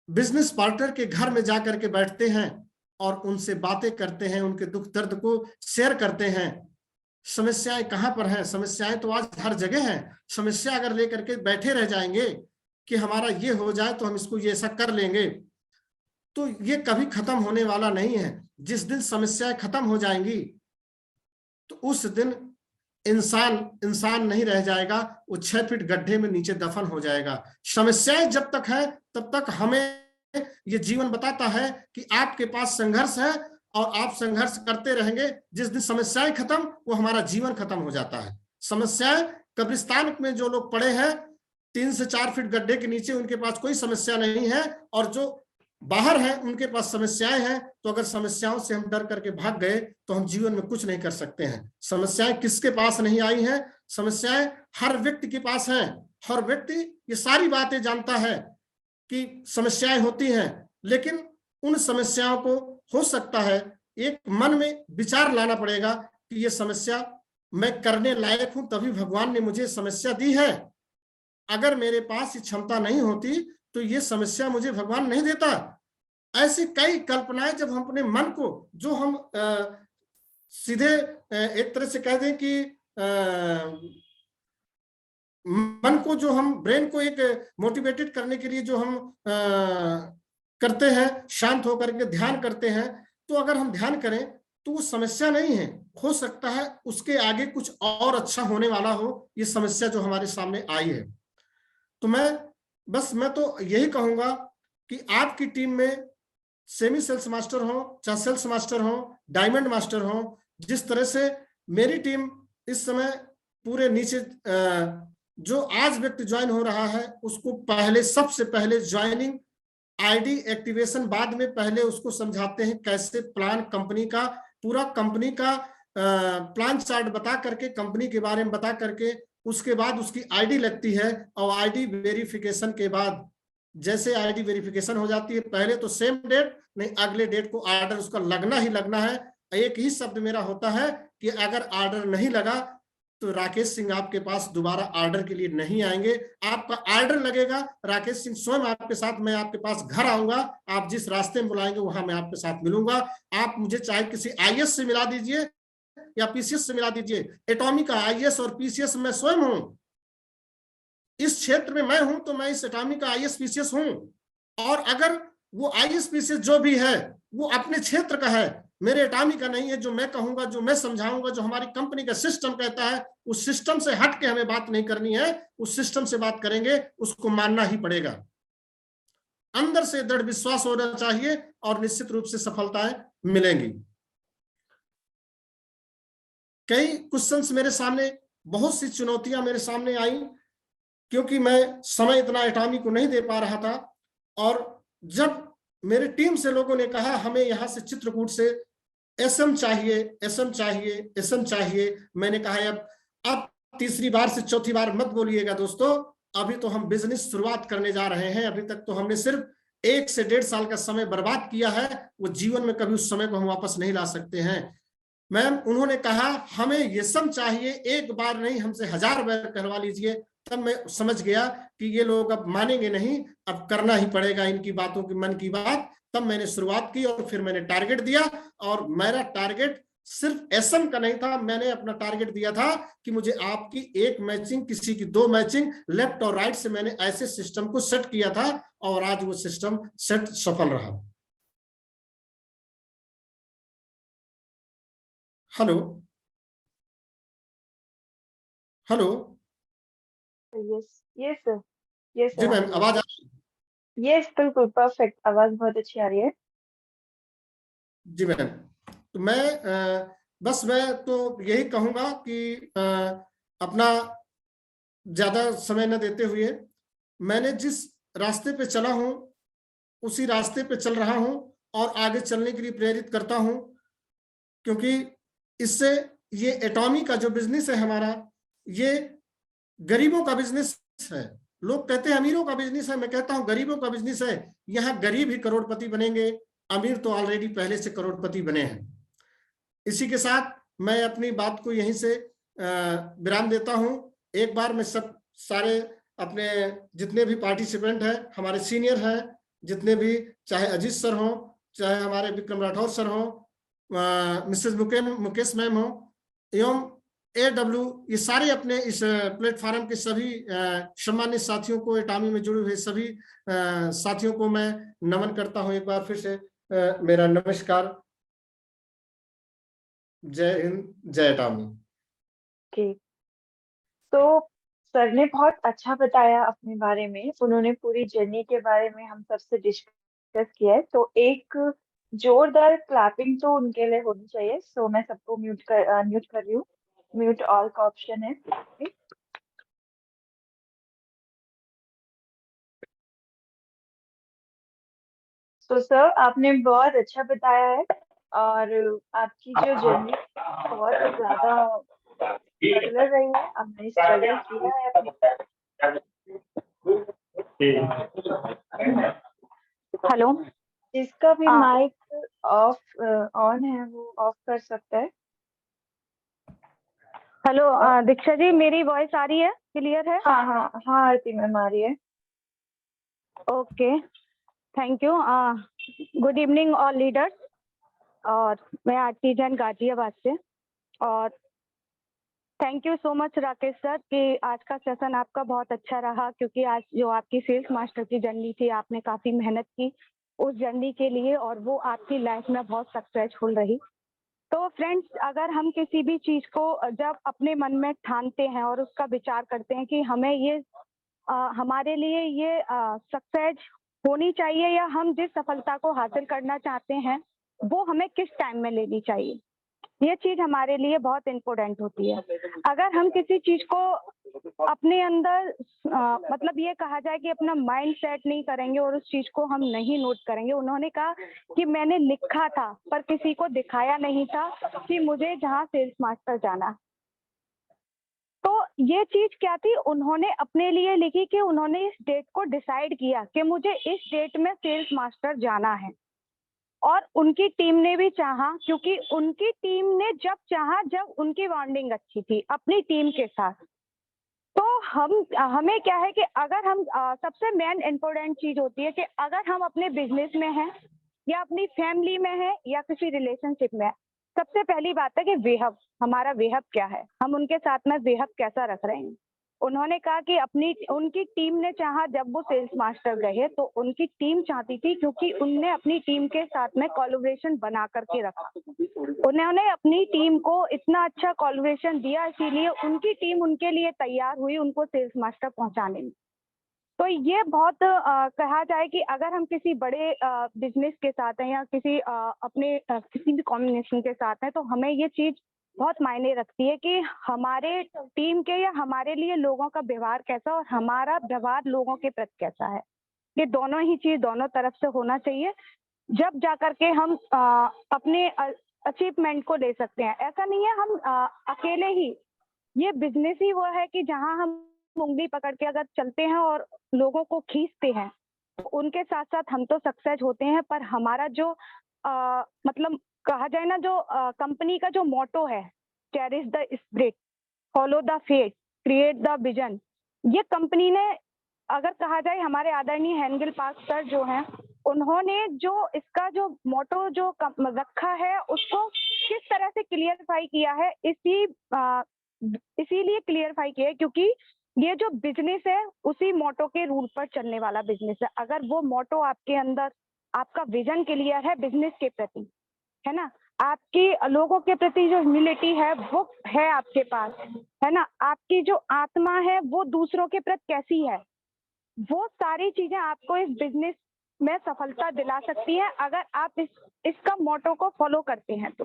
बिजनेस पार्टनर के घर में जाकर के बैठते हैं और उनसे बातें करते हैं, उनके दुख दर्द को शेयर करते हैं। समस्याएं कहाँ पर हैं? समस्याएं तो आज हर जगह हैं। समस्या अगर लेकर के बैठे रह जाएंगे कि हमारा ये हो जाए तो हम इसको ये ऐसा कर लेंगे, तो ये कभी खत्म होने वाला नहीं है। जिस दिन समस्याएं खत्म हो जाएंगी तो उस दिन इंसान इंसान नहीं रह जाएगा, वो 6 फीट गड्ढे में नीचे दफन हो जाएगा। समस्याएं जब तक है तब तक हमें ये जीवन बताता है कि आपके पास संघर्ष है और आप संघर्ष करते रहेंगे। जिस दिन समस्याएं खत्म, वो हमारा जीवन खत्म हो जाता है। समस्याएं कब्रिस्तान में जो लोग पड़े हैं 3 से 4 फीट गड्ढे के नीचे, उनके पास कोई समस्या नहीं है, और जो बाहर है उनके पास समस्याएं हैं। तो अगर समस्याओं से हम डर करके भाग गए तो हम जीवन में कुछ नहीं कर सकते हैं। समस्याएं किसके पास नहीं आई हैं? समस्याएं हर व्यक्ति के पास हैं। हर व्यक्ति ये सारी बातें जानता है कि समस्याएं होती हैं, लेकिन उन समस्याओं को हो सकता है एक मन में विचार लाना पड़ेगा कि ये समस्या मैं करने लायक हूं, तभी भगवान ने मुझे समस्या दी है। अगर मेरे पास ये क्षमता नहीं होती तो ये समस्या मुझे भगवान नहीं देता। ऐसी कई कल्पनाएं जब हम अपने मन को, जो हम सीधे एक तरह से कह दें कि मन को, जो हम ब्रेन को एक मोटिवेटेड करने के लिए जो हम करते हैं, शांत होकर के ध्यान करते हैं, तो अगर हम ध्यान करें तो वो समस्या नहीं है। हो सकता है उसके आगे कुछ और अच्छा होने वाला हो, ये समस्या जो हमारे सामने आई है। तो मैं तो यही कहूंगा कि आपकी टीम में सेमी सेल्स मास्टर हो, चाहे सेल्स मास्टर हो, डायमंड मास्टर हो, जिस तरह से मेरी टीम इस समय पूरे नीचे जो आज व्यक्ति ज्वाइन हो रहा है उसको पहले, सबसे पहले ज्वाइनिंग आईडी एक्टिवेशन, बाद में पहले उसको समझाते हैं कैसे प्लान, कंपनी का पूरा कंपनी का प्लान चार्ट बता करके, कंपनी के बारे में बता करके, उसके बाद उसकी आईडी लगती है। और आईडी वेरिफिकेशन के बाद, जैसे आईडी वेरिफिकेशन हो जाती है, पहले तो सेम डेट नहीं, अगले डेट को ऑर्डर उसका लगना ही लगना है। एक ही शब्द मेरा होता है कि अगर ऑर्डर नहीं लगा तो राकेश सिंह आपके पास दोबारा ऑर्डर के लिए नहीं आएंगे। आपका ऑर्डर लगेगा, राकेश सिंह स्वयं आपके साथ, मैं आपके पास घर आऊंगा, आप जिस रास्ते में बुलाएंगे वहां मैं आपके साथ मिलूंगा। आप मुझे चाहे किसी आईएएस से मिला दीजिए या पीसीएस से मिला दीजिए, एटॉमी का आईएएस और पीसीएस मैं स्वयं हूं। इस क्षेत्र में मैं हूं तो मैं इस एटॉमी का आईएएस पीसीएस हूं। और अगर वो आईएएस पीसीएस जो भी है वो अपने क्षेत्र का है, मेरे एटॉमी का नहीं है। जो मैं कहूंगा, जो मैं समझाऊंगा, जो हमारी कंपनी का सिस्टम कहता है, उस सिस्टम से हट के हमें बात नहीं करनी है। उस सिस्टम से बात करेंगे, उसको मानना ही पड़ेगा। अंदर से दृढ़ विश्वास होना चाहिए और निश्चित रूप से सफलताएं मिलेंगी। कई क्वेश्चंस मेरे सामने, बहुत सी चुनौतियां मेरे सामने आई, क्योंकि मैं समय इतना एटॉमी को नहीं दे पा रहा था। और जब मेरे टीम से लोगों ने कहा हमें यहाँ से चित्रकूट से एसएम चाहिए, एसएम चाहिए, एसएम चाहिए, मैंने कहा अब तीसरी बार से चौथी बार मत बोलिएगा दोस्तों, अभी तो हम बिजनेस शुरुआत करने जा रहे हैं। अभी तक तो हमने सिर्फ 1 से 1.5 साल का समय बर्बाद किया है, वो जीवन में कभी उस समय को हम वापस नहीं ला सकते हैं। मैम, उन्होंने कहा हमें ये सब चाहिए, एक बार नहीं, हमसे 1000 बार कहलवा लीजिए। तब मैं समझ गया कि ये लोग अब मानेंगे नहीं, अब करना ही पड़ेगा इनकी बातों की, मन की बात। तब मैंने शुरुआत की और फिर मैंने टारगेट दिया। और मेरा टारगेट सिर्फ एसएम का नहीं था, मैंने अपना टारगेट दिया था कि मुझे आपकी 1 मैचिंग, किसी की 2 मैचिंग, लेफ्ट और राइट से मैंने ऐसे सिस्टम को सेट किया था। और आज वो सिस्टम सेट सफल रहा। Hello hello. Yes yes sir, yes जी सर, मैम, आवाज आ रही है? यस बिल्कुल परफेक्ट, आवाज बहुत अच्छी आ रही है। जी मैम, तो बस मैं तो यही कहूंगा कि अपना ज्यादा समय न देते हुए, मैंने जिस रास्ते पे चला हूं उसी रास्ते पे चल रहा हूं और आगे चलने के लिए प्रेरित करता हूं। क्योंकि इससे ये एटॉमी का जो बिजनेस है हमारा, ये गरीबों का बिजनेस है। लोग कहते हैं अमीरों का बिजनेस है, मैं कहता हूं गरीबों का बिजनेस है। यहाँ गरीब ही करोड़पति बनेंगे, अमीर तो ऑलरेडी पहले से करोड़पति बने हैं। इसी के साथ मैं अपनी बात को यहीं से विराम देता हूं। एक बार मैं सारे अपने जितने भी पार्टिसिपेंट हैं, हमारे सीनियर हैं, जितने भी, चाहे अजीत सर हो, चाहे हमारे विक्रम राठौर सर हो, मिसेस मुकेश मैम हो, एवं AW, ये सारे अपने इस प्लेटफॉर्म के सभी सम्मानित साथियों को, एटामी में जुड़े हुए सभी साथियों को मैं नमन करता हूं। एक बार फिर से मेरा नमस्कार। जय हिंद, जय एटामी। ओके, तो सर ने बहुत अच्छा बताया अपने बारे में, उन्होंने पूरी जर्नी के बारे में हम सबसे डिस्कस किया है। तो एक जोरदार क्लैपिंग तो उनके लिए होनी चाहिए। सो मैं सबको म्यूट कर रही हूँ। म्यूट ऑल का ऑप्शन है। तो सर आपने बहुत अच्छा बताया है, और आपकी जो जर्नी बहुत ज्यादा स्ट्रगलर रही है, आपने स्ट्रगल किया है अपने। हेलो, जिसका भी माइक ऑफ ऑन है वो ऑफ कर सकता है। हेलो दीक्षा जी, मेरी वॉइस आ रही है? क्लियर है? हाँ हाँ हाँ, आरती मैम आ रही है। Okay, thank you. Good evening all leaders. और मैं आरती जैन गाजियाबाद से, और thank you so much Rakesh sir कि आज का सेशन आपका बहुत अच्छा रहा, क्योंकि आज जो आपकी सेल्स मास्टर की जर्नी थी, आपने काफ़ी मेहनत की उस जर्नी के लिए, और वो आपकी लाइफ में बहुत सक्सेसफुल रही। तो फ्रेंड्स, अगर हम किसी भी चीज़ को जब अपने मन में ठानते हैं और उसका विचार करते हैं कि हमें ये हमारे लिए ये सक्सेस होनी चाहिए, या हम जिस सफलता को हासिल करना चाहते हैं वो हमें किस टाइम में लेनी चाहिए, ये चीज़ हमारे लिए बहुत इम्पोर्टेंट होती है। अगर हम किसी चीज़ को अपने अंदर मतलब ये कहा जाए कि अपना माइंड सेट नहीं करेंगे और उस चीज़ को हम नहीं नोट करेंगे। उन्होंने कहा कि मैंने लिखा था पर किसी को दिखाया नहीं था कि मुझे जहाँ सेल्स मास्टर जाना। तो ये चीज क्या थी, उन्होंने अपने लिए लिखी कि उन्होंने इस डेट को डिसाइड किया कि मुझे इस डेट में सेल्स मास्टर जाना है, और उनकी टीम ने भी चाहा, क्योंकि उनकी टीम ने जब चाहा जब उनकी बॉन्डिंग अच्छी थी अपनी टीम के साथ। तो हमें क्या है कि अगर हम सबसे मेन इम्पोर्टेंट चीज होती है कि अगर हम अपने बिजनेस में हैं या अपनी फैमिली में हैं या किसी रिलेशनशिप में हैं, सबसे पहली बात है कि वेहब, हमारा वेहब क्या है, हम उनके साथ में वेहब कैसा रख रहे हैं। उन्होंने कहा कि उनकी टीम ने चाहा जब वो सेल्स मास्टर गए, तो उनकी टीम चाहती थी, क्योंकि उनने अपनी टीम के साथ में कोलैबोरेशन बना करके रखा। उन्होंने अपनी टीम को इतना अच्छा कोलैबोरेशन दिया, इसीलिए उनकी टीम उनके लिए तैयार हुई उनको सेल्स मास्टर पहुंचाने में। तो ये बहुत कहा जाए कि अगर हम किसी बड़े बिजनेस के साथ हैं या किसी अपने किसी भी कॉम्बिनेशन के साथ हैं, तो हमें ये चीज़ बहुत मायने रखती है कि हमारे टीम के या हमारे लिए लोगों का व्यवहार कैसा और हमारा व्यवहार लोगों के प्रति कैसा है। ये दोनों ही चीज़ दोनों तरफ से होना चाहिए, जब जा करके हम अपने अचीवमेंट को ले सकते हैं। ऐसा नहीं है हम अकेले ही, ये बिजनेस ही वो है कि जहाँ हम उंगली पकड़ के अगर चलते हैं और लोगों को खींचते हैं, तो उनके साथ साथ हम तो सक्सेस होते हैं, पर हमारा जो मतलब कहा जाए ना, जो कंपनी का जो मोटो है, cherish the spirit, follow the faith, create the vision, ये कंपनी ने, अगर कहा जाए हमारे आदरणीय हेंगेल पार्क सर जो हैं, उन्होंने जो इसका जो मोटो जो रखा है उसको किस तरह से क्लियरफाई किया है, इसीलिए क्लियरफाई किया है क्योंकि ये जो बिजनेस है उसी मोटो के रूल पर चलने वाला बिजनेस है। अगर वो मोटो आपके अंदर, आपका विजन क्लियर है बिजनेस के प्रति, है ना, आपकी लोगों के प्रति जो ह्यूमिलिटी है वो है आपके पास, है ना, आपकी जो आत्मा है वो दूसरों के प्रति कैसी है, वो सारी चीजें आपको इस बिजनेस में सफलता दिला सकती है अगर आप इसका मोटो को फॉलो करते हैं तो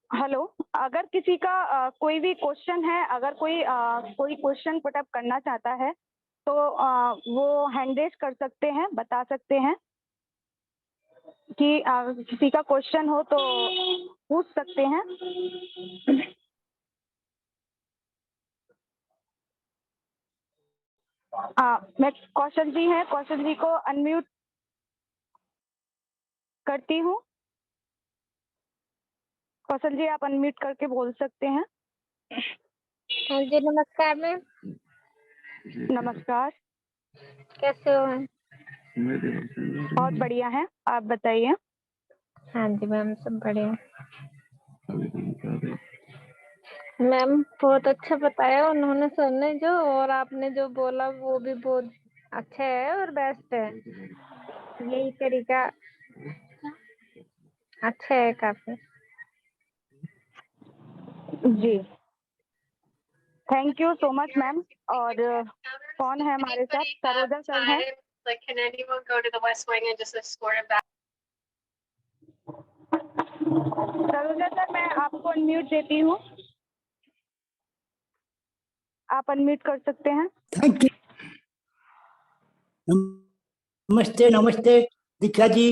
हेलो, अगर किसी का कोई भी क्वेश्चन है, अगर कोई क्वेश्चन पुटअप करना चाहता है तो वो हैंड रेज कर सकते हैं, बता सकते हैं कि किसी का क्वेश्चन हो तो पूछ सकते हैं। मैं कौशल जी हैं, कौशल जी को अनम्यूट करती हूँ। कौशल जी आप अनम्यूट करके बोल सकते हैं। हाँ जी, नमस्कार मैम। नमस्कार। कैसे हो मैम? बहुत बढ़िया है, आप बताइए। हाँ जी मैम, सब बढ़िया। मैम बहुत अच्छा बताया उन्होंने सर ने जो, और आपने जो बोला वो भी बहुत अच्छा है और बेस्ट है। यही तरीका अच्छा है काफी। जी, thank you so much ma'am. और कौन है हमारे साथ? सरोजा सर हैं। Like, can anyone go to the West Wing and just escort him back? Saroja sir, मैं आपको अनम्यूट देती हूँ, आप अनम्यूट कर सकते हैं। Thank you. नमस्ते नमस्ते दीक्षा जी,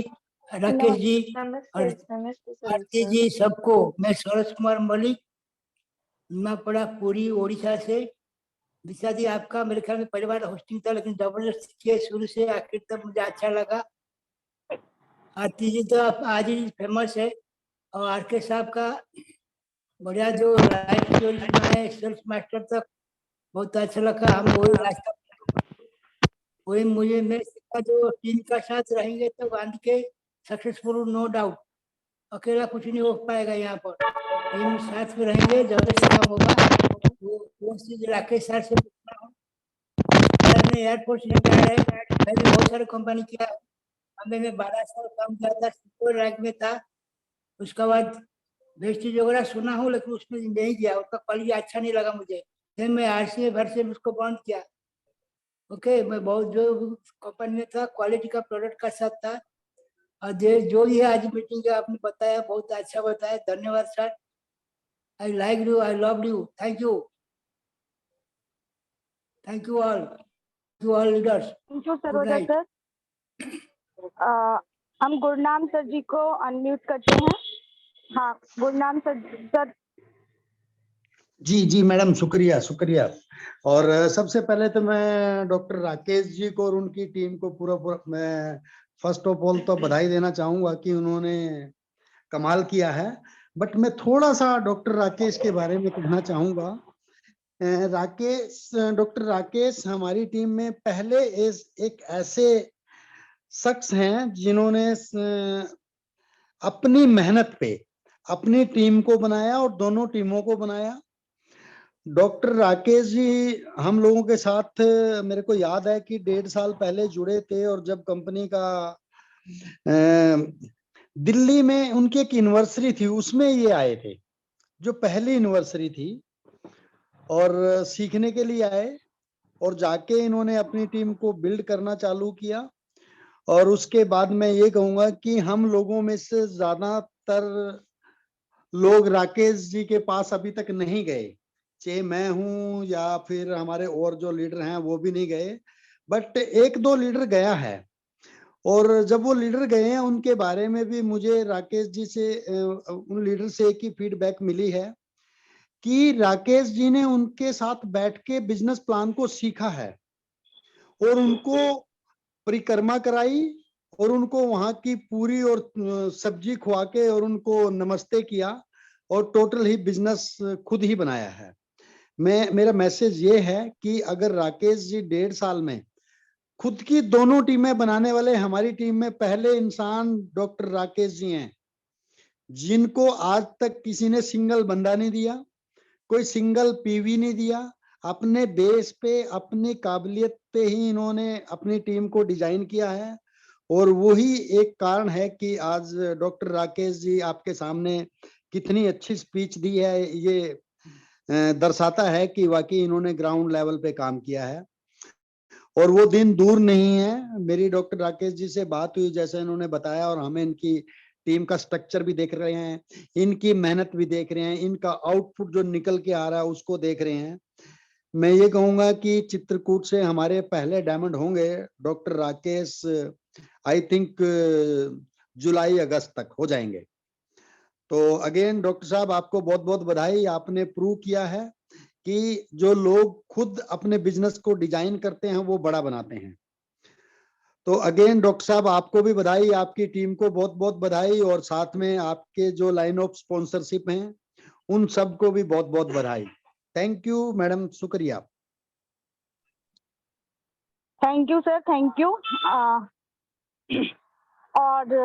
राकेश जी नमस्ते और नमस्ते आरती सर। जी, सबको। मैं सरोज कुमार मलिक, निमापड़ा, पुरी, ओडिशा से। दीक्षा जी, आपका मेरे ख्याल में पहली बार होस्टिंग था, लेकिन जबरदस्त किए शुरू से आखिर तक, मुझे अच्छा लगा। आरती जी तो आप आज ही फेमस है, और आरके साहब का बढ़िया जो लाइफ स्टोरी सुनाए सेल्फ मास्टर तक, बहुत अच्छा लगा। हम वही रास्ता, वही मुझे मैं सीखा, जो टीम का साथ रहेंगे तो गांधी के सक्सेसफुल, नो डाउट। अकेला कुछ नहीं हो पाएगा यहाँ पर, टीम साथ में रहेंगे, जबरदस्त काम होगा। वो चीज राकेश सर से पूछना हूँ। सर ने एयरफोर्स रिटायर है, मैंने बहुत सारे कंपनी किया, हमें में 12 साल काम किया था, सुपर रैंक में था। उसके बाद वेस्टेज वगैरह सुना हूँ, लेकिन उसमें नहीं गया, उसका क्वालिटी अच्छा नहीं लगा मुझे, फिर मैं आरसीए भर से उसको बंद किया। ओके, मैं बहुत जो कंपनी में था, क्वालिटी का प्रोडक्ट का साथ था। और जो भी है आज मीटिंग का आपने बताया, बहुत अच्छा बताया, धन्यवाद sir. I like you, I love you, thank you, thank you all leaders. Thank you Saroja sir. हम गुरनाम सर जी को अनम्यूट करते हैं। हाँ, गुरनाम सर। जी जी मैडम, शुक्रिया शुक्रिया। और सबसे पहले तो मैं डॉक्टर राकेश जी को और उनकी टीम को पूरा मैं फर्स्ट ऑफ ऑल तो बधाई देना चाहूंगा कि उन्होंने कमाल किया है। बट मैं थोड़ा सा डॉक्टर राकेश के बारे में कहना चाहूंगा। डॉक्टर राकेश हमारी टीम में पहले एक ऐसे शख्स हैं जिन्होंने अपनी मेहनत पे अपनी टीम को बनाया और दोनों टीमों को बनाया। डॉक्टर राकेश जी हम लोगों के साथ, मेरे को याद है कि 1.5 साल पहले जुड़े थे, और जब कंपनी का दिल्ली में उनकी एक एनिवर्सरी थी, उसमें ये आए थे, जो पहली एनिवर्सरी थी, और सीखने के लिए आए, और जाके इन्होंने अपनी टीम को बिल्ड करना चालू किया। और उसके बाद मैं ये कहूंगा कि हम लोगों में से ज्यादातर लोग राकेश जी के पास अभी तक नहीं गए, चाहे मैं हूं या फिर हमारे और जो लीडर हैं वो भी नहीं गए, बट 1-2 लीडर गया है। और जब वो लीडर गए हैं, उनके बारे में भी मुझे राकेश जी से, उन लीडर से एक ही फीडबैक मिली है कि राकेश जी ने उनके साथ बैठ के बिजनेस प्लान को सीखा है, और उनको परिक्रमा कराई, और उनको वहां की पूरी और सब्जी खुआ के और उनको नमस्ते किया, और टोटल ही बिजनेस खुद ही बनाया है। मेरा मैसेज ये है कि अगर राकेश जी 1.5 साल में खुद की दोनों टीमें बनाने वाले हमारी टीम में पहले इंसान डॉक्टर राकेश जी हैं, जिनको आज तक किसी ने सिंगल बंदा नहीं दिया, कोई सिंगल पीवी नहीं दिया। अपने बेस पे, अपनी काबिलियत पे ही इन्होंने अपनी टीम को डिजाइन किया है, और वही एक कारण है कि आज डॉक्टर राकेश जी आपके सामने कितनी अच्छी स्पीच दी है। ये दर्शाता है कि वाकई इन्होंने ग्राउंड लेवल पे काम किया है, और वो दिन दूर नहीं है। मेरी डॉक्टर राकेश जी से बात हुई, जैसे इन्होंने बताया, और हमें इनकी टीम का स्ट्रक्चर भी देख रहे हैं, इनकी मेहनत भी देख रहे हैं, इनका आउटपुट जो निकल के आ रहा है उसको देख रहे हैं। मैं ये कहूंगा कि चित्रकूट से हमारे पहले डायमंड होंगे डॉक्टर राकेश, आई थिंक जुलाई अगस्त तक हो जाएंगे। तो अगेन डॉक्टर साहब, आपको बहुत बहुत बधाई। आपने प्रूव किया है कि जो लोग खुद अपने बिजनेस को डिजाइन करते हैं वो बड़ा बनाते हैं। तो अगेन डॉक्टर साहब आपको भी बधाई, आपकी टीम को बहुत बहुत बधाई, और साथ में आपके जो लाइन ऑफ स्पॉन्सरशिप हैं उन सबको भी बहुत बहुत बधाई। थैंक यू मैडम, शुक्रिया। Thank you sir, thank you. और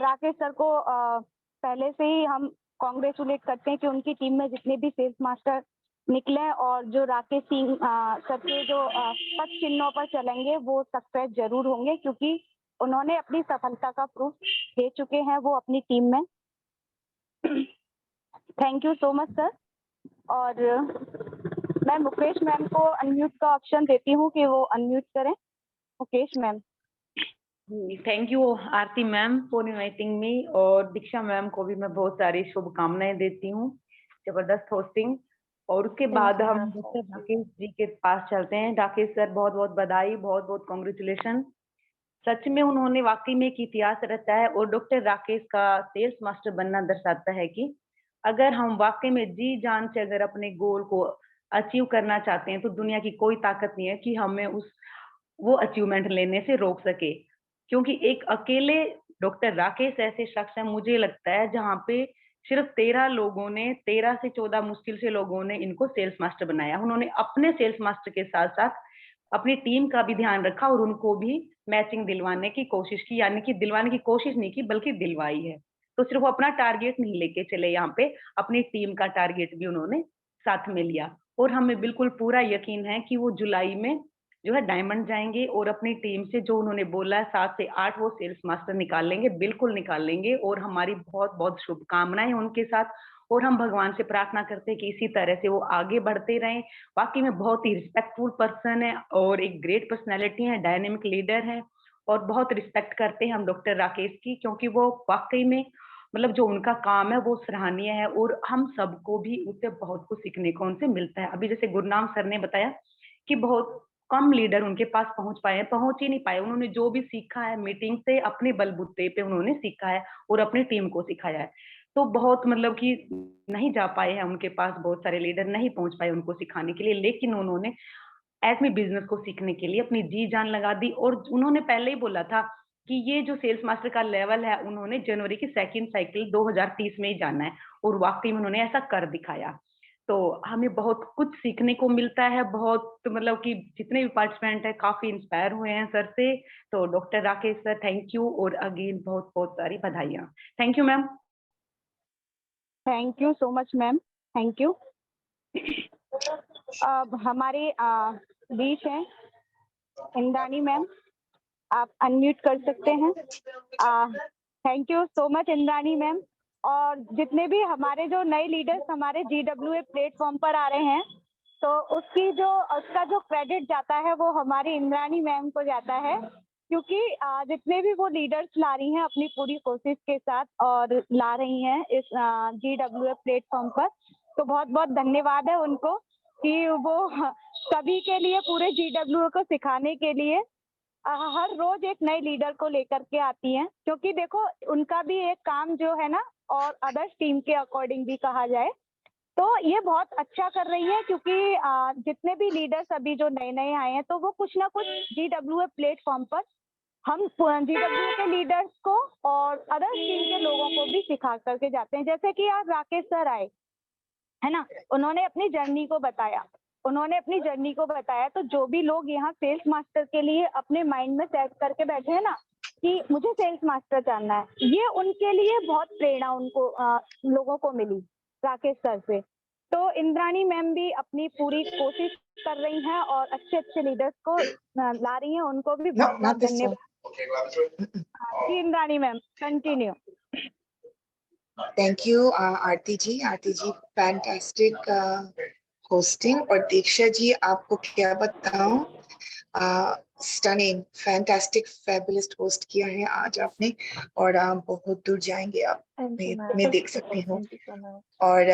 राकेश सर को पहले से ही हम कॉन्ग्रेचुलेट करते हैं कि उनकी टीम में जितने भी सेल्स मास्टर निकले और जो राकेश सिंह सर के जो पद चिन्हों पर चलेंगे वो सक्सेस जरूर होंगे, क्योंकि उन्होंने अपनी सफलता का प्रूफ दे चुके हैं वो अपनी टीम में। Thank you so much sir. और मैं मुकेश मैम को अनम्यूट का ऑप्शन देती हूँ कि वो अनम्यूट करें। Mukesh ma'am. Thank you Aarti ma'am for inviting me, और दीक्षा मैम को भी मैं बहुत सारी शुभकामनाएं देती हूँ। जबरदस्त होस्टिंग। और उसके बाद हम डॉक्टर राकेश जी के पास चलते हैं। राकेश सर बहुत बहुत बधाई, बहुत बहुत कॉन्ग्रेचुलेशन। सच में उन्होंने वाकई में एक इतिहास रचा है, और डॉक्टर राकेश का सेल्स मास्टर बनना दर्शाता है कि अगर हम वाकई में जी जान से अगर अपने गोल को अचीव करना चाहते हैं तो दुनिया की कोई ताकत नहीं है कि हमें वो अचीवमेंट लेने से रोक सके। क्योंकि एक अकेले डॉक्टर राकेश ऐसे शख्स हैं, मुझे लगता है, जहाँ पे सिर्फ 13 लोगों ने, 13 से 14 मुश्किल से लोगों ने इनको सेल्स मास्टर बनाया। उन्होंने अपने सेल्स मास्टर के साथ साथ अपनी टीम का भी ध्यान रखा और उनको भी मैचिंग दिलवाने की कोशिश की, यानी कि दिलवाने की कोशिश नहीं की बल्कि दिलवाई है। तो सिर्फ अपना टारगेट नहीं लेके चले, यहाँ पे अपनी टीम का टारगेट भी उन्होंने साथ में लिया। और हमें बिल्कुल पूरा यकीन है कि वो जुलाई में जो है डायमंड जाएंगे, और अपनी टीम से जो उन्होंने बोला है 7 से 8 वो सेल्स मास्टर निकाल लेंगे, बिल्कुल निकाल लेंगे। और हमारी बहुत बहुत शुभकामनाएं उनके साथ, और हम भगवान से प्रार्थना करते हैं कि इसी तरह से वो आगे बढ़ते रहें। वाकई में बहुत ही रिस्पेक्टफुल पर्सन है और एक ग्रेट पर्सनैलिटी है, डायनेमिक लीडर है, और बहुत रिस्पेक्ट करते हैं हम डॉक्टर राकेश की, क्योंकि वो वाकई में मतलब जो उनका काम है वो सराहनीय है, और हम सबको भी उससे बहुत कुछ सीखने को उनसे मिलता है। अभी जैसे गुरनाम सर ने बताया कि बहुत कम लीडर उनके पास पहुंच पाए हैं, पहुंच ही नहीं पाए। उन्होंने जो भी सीखा है मीटिंग से अपने बलबूते पे उन्होंने सीखा है और अपनी टीम को सिखाया है। तो बहुत मतलब कि नहीं जा पाए हैं उनके पास, बहुत सारे लीडर नहीं पहुंच पाए उनको सिखाने के लिए, लेकिन उन्होंने एटमी बिजनेस को सीखने के लिए अपनी जी जान लगा दी। और उन्होंने पहले ही बोला था कि ये जो सेल्स मास्टर का लेवल है उन्होंने जनवरी की सेकंड साइकिल 2030 में ही जाना है, और वाकई में उन्होंने ऐसा कर दिखाया। तो हमें बहुत कुछ सीखने को मिलता है, बहुत मतलब कि जितने भी पार्टिसिपेंट है काफी इंस्पायर हुए हैं सर से। तो doctor Rakesh sir thank you, और अगेन बहुत बहुत सारी बधाइयाँ। Thank you ma'am. Thank you so much ma'am, thank you. अब हमारे बीच हैं इंद्राणी मैम, आप अनम्यूट कर सकते हैं। Thank you so much Indrani ma'am. और जितने भी हमारे जो नए लीडर्स हमारे GWA प्लेटफॉर्म पर आ रहे हैं, तो उसका जो क्रेडिट जाता है वो हमारी इंद्राणी मैम को जाता है, क्योंकि जितने भी वो लीडर्स ला रही हैं अपनी पूरी कोशिश के साथ और ला रही हैं इस GWA प्लेटफॉर्म पर, तो बहुत बहुत धन्यवाद है उनको कि वो सभी के लिए, पूरे GWA को सिखाने के लिए हर रोज एक नए लीडर को लेकर के आती हैं। क्योंकि देखो उनका भी एक काम जो है ना, और अदर्स टीम के अकॉर्डिंग भी कहा जाए तो ये बहुत अच्छा कर रही है, क्योंकि जितने भी लीडर्स अभी जो नए नए आए हैं तो वो कुछ ना कुछ GWA प्लेटफॉर्म पर हम GWA के लीडर्स को और अदर्स टीम के लोगों को भी सिखा करके जाते हैं। जैसे कि आज राकेश सर आए है ना, उन्होंने अपनी जर्नी को बताया, तो जो भी लोग यहाँ सेल्स मास्टर के लिए अपने माइंड में सेट करके बैठे हैं ना कि मुझे सेल्स मास्टर जानना है, ये उनके लिए बहुत प्रेरणा उनको लोगों को मिली राकेश सर से। तो इंद्राणी मैम भी अपनी पूरी कोशिश कर रही हैं और अच्छे अच्छे लीडर्स को ला रही हैं, उनको भी बहुत बहुत धन्यवाद। जी Indrani ma'am continue. Thank you, Aarti ji fantastic hosting. और दीक्षा जी आपको क्या बताऊं, स्टनिंग, फैंटास्टिक, फैबुलस होस्ट किया है आज आपने, और बहुत दूर जाएंगे आप, मैं देख सकती हूँ। और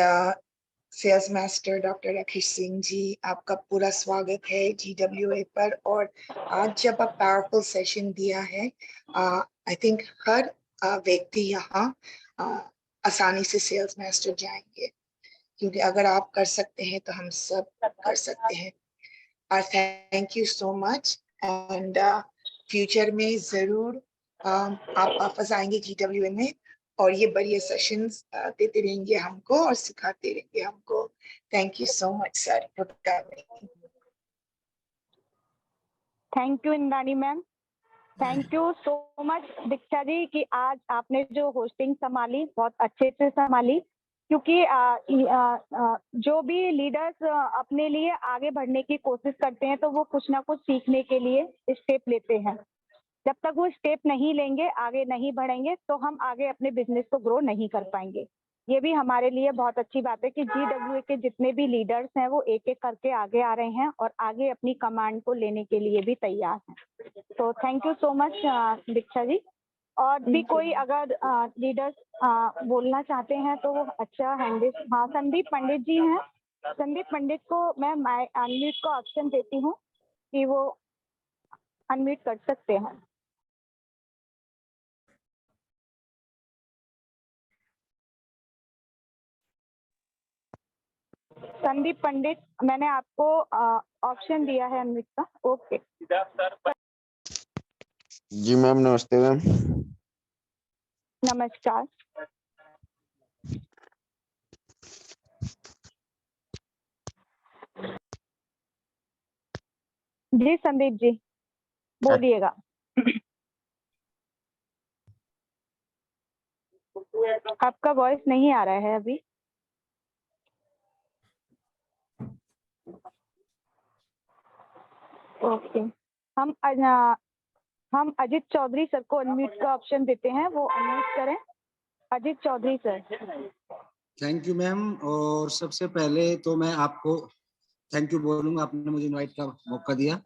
sales master doctor Rakesh Singh ji, आपका पूरा स्वागत है GWA पर। और आज जब आप पावरफुल सेशन दिया है, आई थिंक हर व्यक्ति यहाँ आसानी से सेल्स मास्टर जाएंगे। क्योंकि अगर आप कर सकते हैं तो हम सब कर सकते हैं। और thank you so much and future में जरूर आप वापस आएंगे GWA में और ये बढ़िया सेशंस देते रहेंगे हमको और सिखाते रहेंगे हमको। Thank you so much sir. Thank you Indrani ma'am, thank you so much Diksha ji कि आज आपने जो होस्टिंग संभाली बहुत अच्छे से संभाली, क्योंकि जो भी लीडर्स अपने लिए आगे बढ़ने की कोशिश करते हैं तो वो कुछ ना कुछ सीखने के लिए स्टेप लेते हैं। जब तक वो स्टेप नहीं लेंगे, आगे नहीं बढ़ेंगे, तो हम आगे अपने बिजनेस को ग्रो नहीं कर पाएंगे। ये भी हमारे लिए बहुत अच्छी बात है कि GWA के जितने भी लीडर्स हैं वो एक एक करके आगे आ रहे हैं और आगे अपनी कमांड को लेने के लिए भी तैयार हैं। तो thank you so much Diksha जी। और भी कोई अगर लीडर्स बोलना चाहते हैं तो वो अच्छा हैंडल। हाँ, संदीप पंडित जी हैं। संदीप पंडित को मैं अनम्यूट को ऑप्शन देती हूँ कि वो अनम्यूट कर सकते हैं। संदीप पंडित, मैंने आपको ऑप्शन दिया है अनम्यूट का। ओके जी मैम, नमस्ते मैम। नमस्कार। जी संदीप जी बोलिएगा। आपका वॉइस नहीं आ रहा है अभी। ओके, हम अजित चौधरी सर को अनम्यूट का ऑप्शन देते हैं, वो अनम्यूट करें। Ajit Chaudhary sir. Thank you ma'am. और सबसे पहले तो मैं आपको थैंक यू बोलूंगा, आपने मुझे इनवाइट का मौका दिया।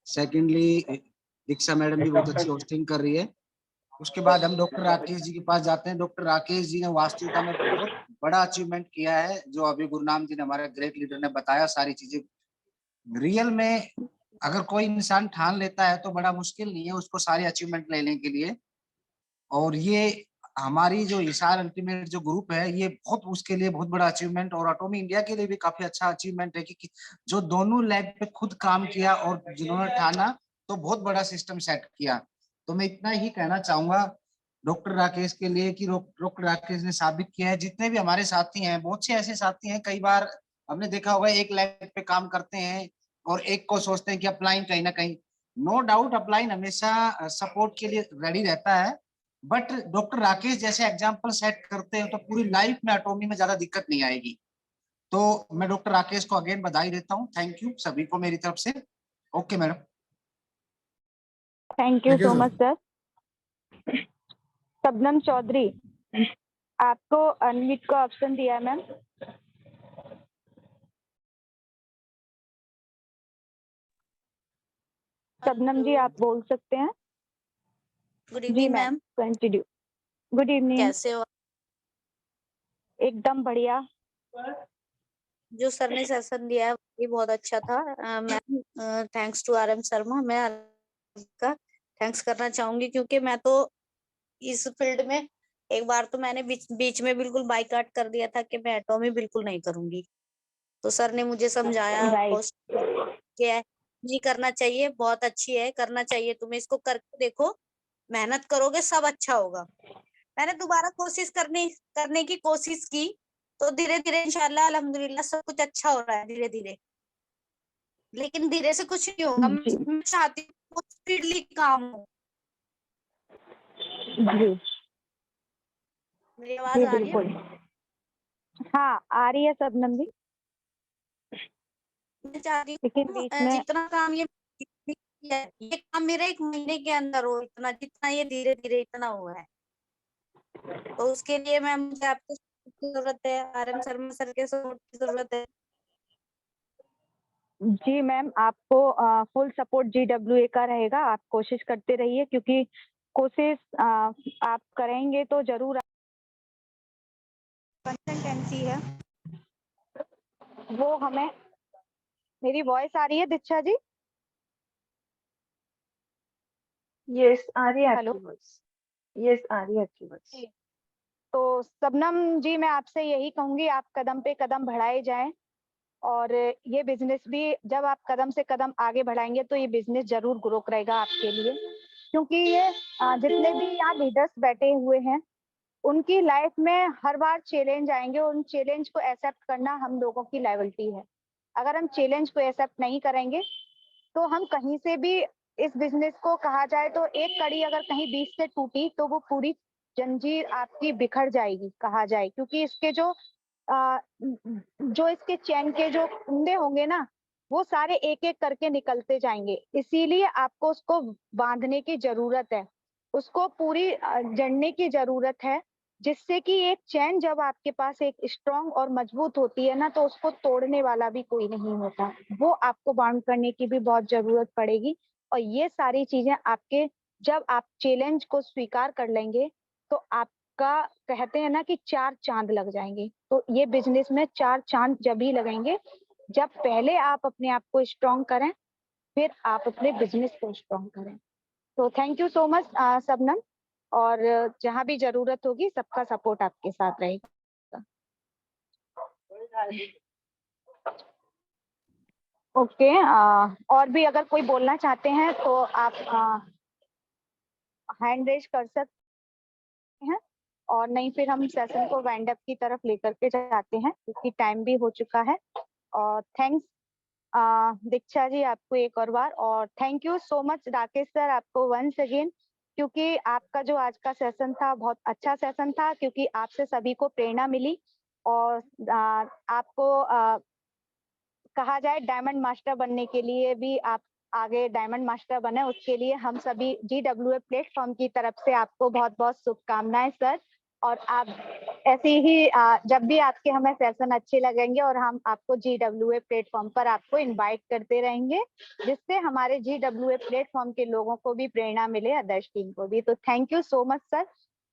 सेकेंडली, दीक्षा मैडम भी बहुत अच्छी होस्टिंग कर रही है। उसके बाद हम डॉक्टर राकेश जी के पास जाते हैं। डॉक्टर राकेश जी ने वास्तविकता में बहुत बड़ा अचीवमेंट किया है, जो अभी गुरनाम जी ने, हमारे ग्रेट लीडर ने बताया सारी चीजें। रियल में अगर कोई इंसान ठान लेता है तो बड़ा मुश्किल नहीं है उसको सारी अचीवमेंट लेने के लिए। और ये हमारी जो हिसार अल्टीमेट जो ग्रुप है, ये बहुत उसके लिए बहुत बड़ा अचीवमेंट, और एटॉमी इंडिया के लिए भी काफी अच्छा अचीवमेंट है कि जो दोनों लैब पे खुद काम किया और जिन्होंने ठाना तो बहुत बड़ा सिस्टम सेट किया। तो मैं इतना ही कहना चाहूंगा डॉक्टर राकेश के लिए कि डॉक्टर राकेश ने साबित किया है। जितने भी हमारे साथी हैं, बहुत से ऐसे साथी हैं, कई बार हमने देखा होगा एक लैब पे काम करते हैं और एक को सोचते हैं कि अपलाइन कहीं ना कहीं, नो डाउट अपलाइन हमेशा सपोर्ट के लिए रेडी रहता है, बट डॉक्टर राकेश जैसे एग्जाम्पल सेट करते हैं तो पूरी लाइफ में एटॉमी में ज्यादा दिक्कत नहीं आएगी। तो मैं डॉक्टर राकेश को अगेन बधाई देता हूँ। थैंक यू सभी को मेरी तरफ से। Okay madam. Thank you so much sir. Shabnam Chaudhary, आपको अनम्यूट का ऑप्शन दिया है मैम। शबनम जी आप बोल सकते हैं। गुड जी evening ma'am, ma'am, continue. Good evening. कैसे हो? एकदम बढ़िया। जो सर ने सेशन दिया है ये बहुत अच्छा था ma'am. Thanks to RM Sharma. मैं का थैंक्स करना चाहूंगी क्योंकि मैं तो इस फील्ड में एक बार तो मैंने बीच में बिल्कुल बाइकाट कर दिया था कि मैं एटॉमी बिल्कुल नहीं करूंगी। तो सर ने मुझे समझाया कि नहीं करना चाहिए, बहुत अच्छी है, करना चाहिए, तुम्हें इसको करके देखो, मेहनत करोगे सब अच्छा होगा। मैंने दोबारा कोशिश करने की कोशिश की तो धीरे धीरे इंशाल्लाह अल्हम्दुलिल्लाह सब कुछ अच्छा हो रहा है धीरे धीरे। लेकिन धीरे से कुछ नहीं होगा, मैं चाहती हूँ स्पीडली काम हो। जी मेरी आवाज आ रही है? हाँ आ रही है शबनम जी। मैं चाहती लेकिन हूँ बीच में जितना काम ये काम मेरा 1 महीने के अंदर हो, इतना जितना ये धीरे धीरे इतना हुआ है। तो उसके लिए मैम मुझे आपकी जरूरत है, RM शर्मा सर के सपोर्ट की जरूरत है। जी मैम, आपको फुल सपोर्ट GWA का रहेगा। आप कोशिश करते रहिए, क्योंकि कोशिश आप करेंगे तो जरूर। कंसिस्टेंसी है वो हमें। मेरी वॉइस आ रही है दीक्षा जी? यस आ रही है आपकी वॉइस। यस आ रही है आपकी वॉइस। तो शबनम जी, मैं आपसे यही कहूंगी, आप कदम पे कदम बढ़ाए जाएं और ये बिजनेस भी जब आप कदम से कदम आगे बढ़ाएंगे तो ये बिजनेस जरूर ग्रो करेगा आपके लिए, क्योंकि ये जितने भी यहाँ लीडर्स बैठे हुए हैं उनकी लाइफ में हर बार चैलेंज आएंगे, उन चैलेंज को एक्सेप्ट करना हम लोगों की लायबिलिटी है। अगर हम चैलेंज को एक्सेप्ट नहीं करेंगे तो हम कहीं से भी इस बिजनेस को, कहा जाए तो एक कड़ी अगर कहीं बीच से टूटी तो वो पूरी जंजीर आपकी बिखर जाएगी, कहा जाए, क्योंकि इसके जो इसके चैन के जो कुंडे होंगे ना, वो सारे एक एक करके निकलते जाएंगे। इसीलिए आपको उसको बांधने की जरूरत है, उसको पूरी जड़ने की जरूरत है, जिससे कि एक चैन जब आपके पास एक स्ट्रांग और मजबूत होती है ना, तो उसको तोड़ने वाला भी कोई नहीं होता। वो आपको बाउंड करने की भी बहुत जरूरत पड़ेगी। और ये सारी चीजें आपके, जब आप चैलेंज को स्वीकार कर लेंगे तो आपका, कहते हैं ना कि 4 चांद लग जाएंगे। तो ये बिजनेस में 4 चांद जब ही लगेंगे जब पहले आप अपने आप को स्ट्रांग करें, फिर आप अपने बिजनेस को स्ट्रांग करें। तो thank you so much Shabnam, और जहां भी जरूरत होगी सबका सपोर्ट आपके साथ रहेगा। ओके, और भी अगर कोई बोलना चाहते हैं तो आप हैंड रेज कर सकते हैं, और नहीं फिर हम सेशन को वाइंड अप की तरफ लेकर के जाते हैं क्योंकि टाइम भी हो चुका है। और थैंक्स दीक्षा जी आपको एक और बार, और thank you so much Rakesh sir आपको वंस अगेन, क्योंकि आपका जो आज का सेशन था बहुत अच्छा सेशन था, क्योंकि आपसे सभी को प्रेरणा मिली और आपको कहा जाए डायमंड मास्टर बनने के लिए भी आप आगे डायमंड मास्टर बने, उसके लिए हम सभी GWA प्लेटफॉर्म की तरफ से आपको बहुत बहुत शुभकामनाएं सर। और आप ऐसे ही जब भी आपके हमें सेशन अच्छे लगेंगे और हम आपको GWA प्लेटफॉर्म पर आपको इनवाइट करते रहेंगे, जिससे हमारे GWA प्लेटफॉर्म के लोगों को भी प्रेरणा मिले, अदर्स टीम को भी। तो thank you so much sir,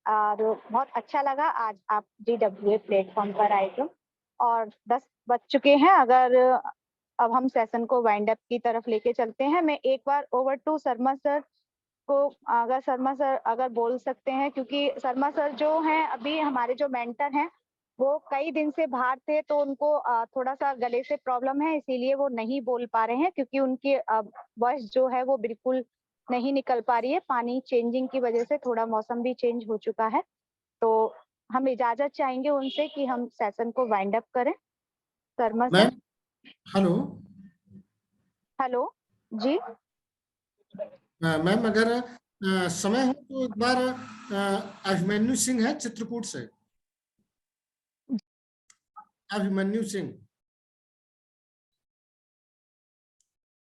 और बहुत अच्छा लगा आज आप GWA प्लेटफॉर्म पर आए तो। और 10 बज चुके हैं, अगर अब हम सेशन को वाइंड अप की तरफ लेके चलते हैं। मैं एक बार ओवर टू शर्मा सर को, अगर शर्मा सर अगर बोल सकते हैं, क्योंकि शर्मा सर जो हैं अभी हमारे जो मेंटर हैं वो कई दिन से बाहर थे, तो उनको थोड़ा सा गले से प्रॉब्लम है, इसीलिए वो नहीं बोल पा रहे हैं, क्योंकि उनकी वॉइस जो है वो बिल्कुल नहीं निकल पा रही है, पानी चेंजिंग की वजह से, थोड़ा मौसम भी चेंज हो चुका है। तो हम इजाजत चाहेंगे उनसे कि हम सेशन को वाइंड अप करें। शर्मा सर। हेलो हेलो जी। मैम, अगर समय हो तो एक बार अभिमन्यु सिंह है चित्रकूट से, अभिमन्यु सिंह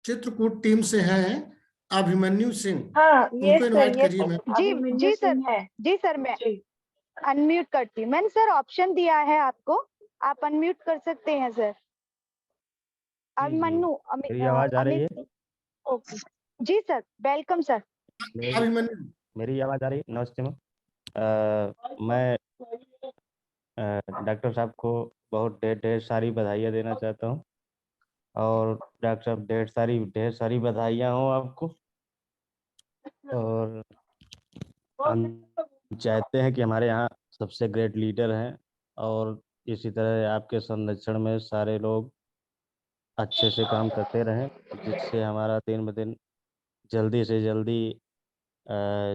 चित्रकूट टीम से हैं, अभिमन्यु सिंह। हाँ, उनको इनवाइट करिए मैम। जी सर, जी सर, मैं अनम्यूट करती हूँ। मैंने सर ऑप्शन दिया है आपको, आप अनम्यूट कर सकते हैं सर। अभिमन्यु, मेरी आवाज आ रही है? ओके जी सर, वेलकम सर। अभिमन्यु, मेरी आवाज आ रही है? नमस्ते मैम। मैं डॉक्टर साहब को बहुत ढेर सारी बधाइयाँ देना चाहता हूँ, और डॉक्टर साहब ढेर सारी बधाइयाँ हो आपको। और हम चाहते हैं कि हमारे यहाँ सबसे ग्रेट लीडर हैं, और इसी तरह आपके संरक्षण में सारे लोग अच्छे से काम करते रहें, जिससे हमारा दिन ब दिन जल्दी से जल्दी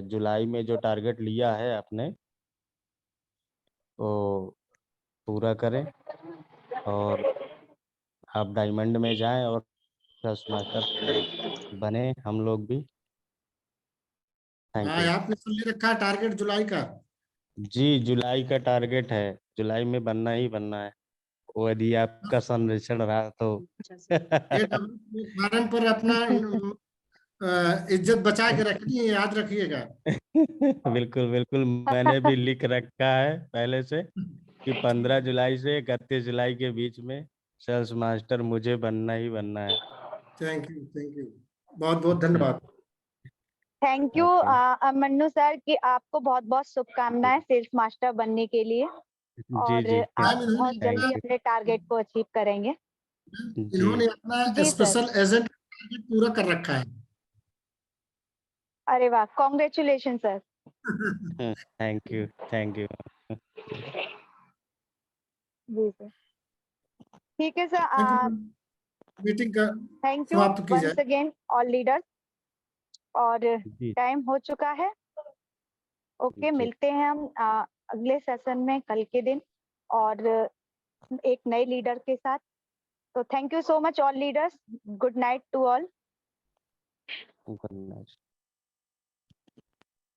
जुलाई में जो टारगेट लिया है आपने वो पूरा करें, और आप डायमंड में जाएं और फर्स्ट मास्टर बने हम लोग भी। थैंक हाँ, यू आपने सुन ले रखा है टारगेट जुलाई का। जी। जुलाई का टारगेट है, जुलाई में बनना ही बनना है, वो यदि आपका संरक्षण रहा तो। प्लेटफार्म पर अपना इज्जत बचा के रखनी है, याद रखिएगा। बिल्कुल बिल्कुल, मैंने भी लिख रखा है पहले से कि 15 जुलाई से 31 जुलाई के बीच में सेल्स मास्टर मुझे बनना ही बनना है। थैंक यू, बहुत बहुत धन्यवाद। थैंक यू मन्नू सर, कि आपको बहुत बहुत शुभकामनाएं सेल्स मास्टर बनने के लिए, और जी आप बहुत जल्दी अपने टारगेट को अचीव करेंगे। इन्होंने अपना स्पेशल एजेंट टारगेट पूरा कर रखा है। अरे वाह, कॉन्ग्रेचुलेशन सर। Thank you. जी सर। ठीक है सर। मीटिंग का थैंक यू समाप्त की वंस जाए। Again all leaders. और जी टाइम हो चुका है। ओके, जी मिलते हैं हम अगले सेशन में कल के दिन और एक नए लीडर के साथ। तो thank you so much all leaders. Good night to all. Good night.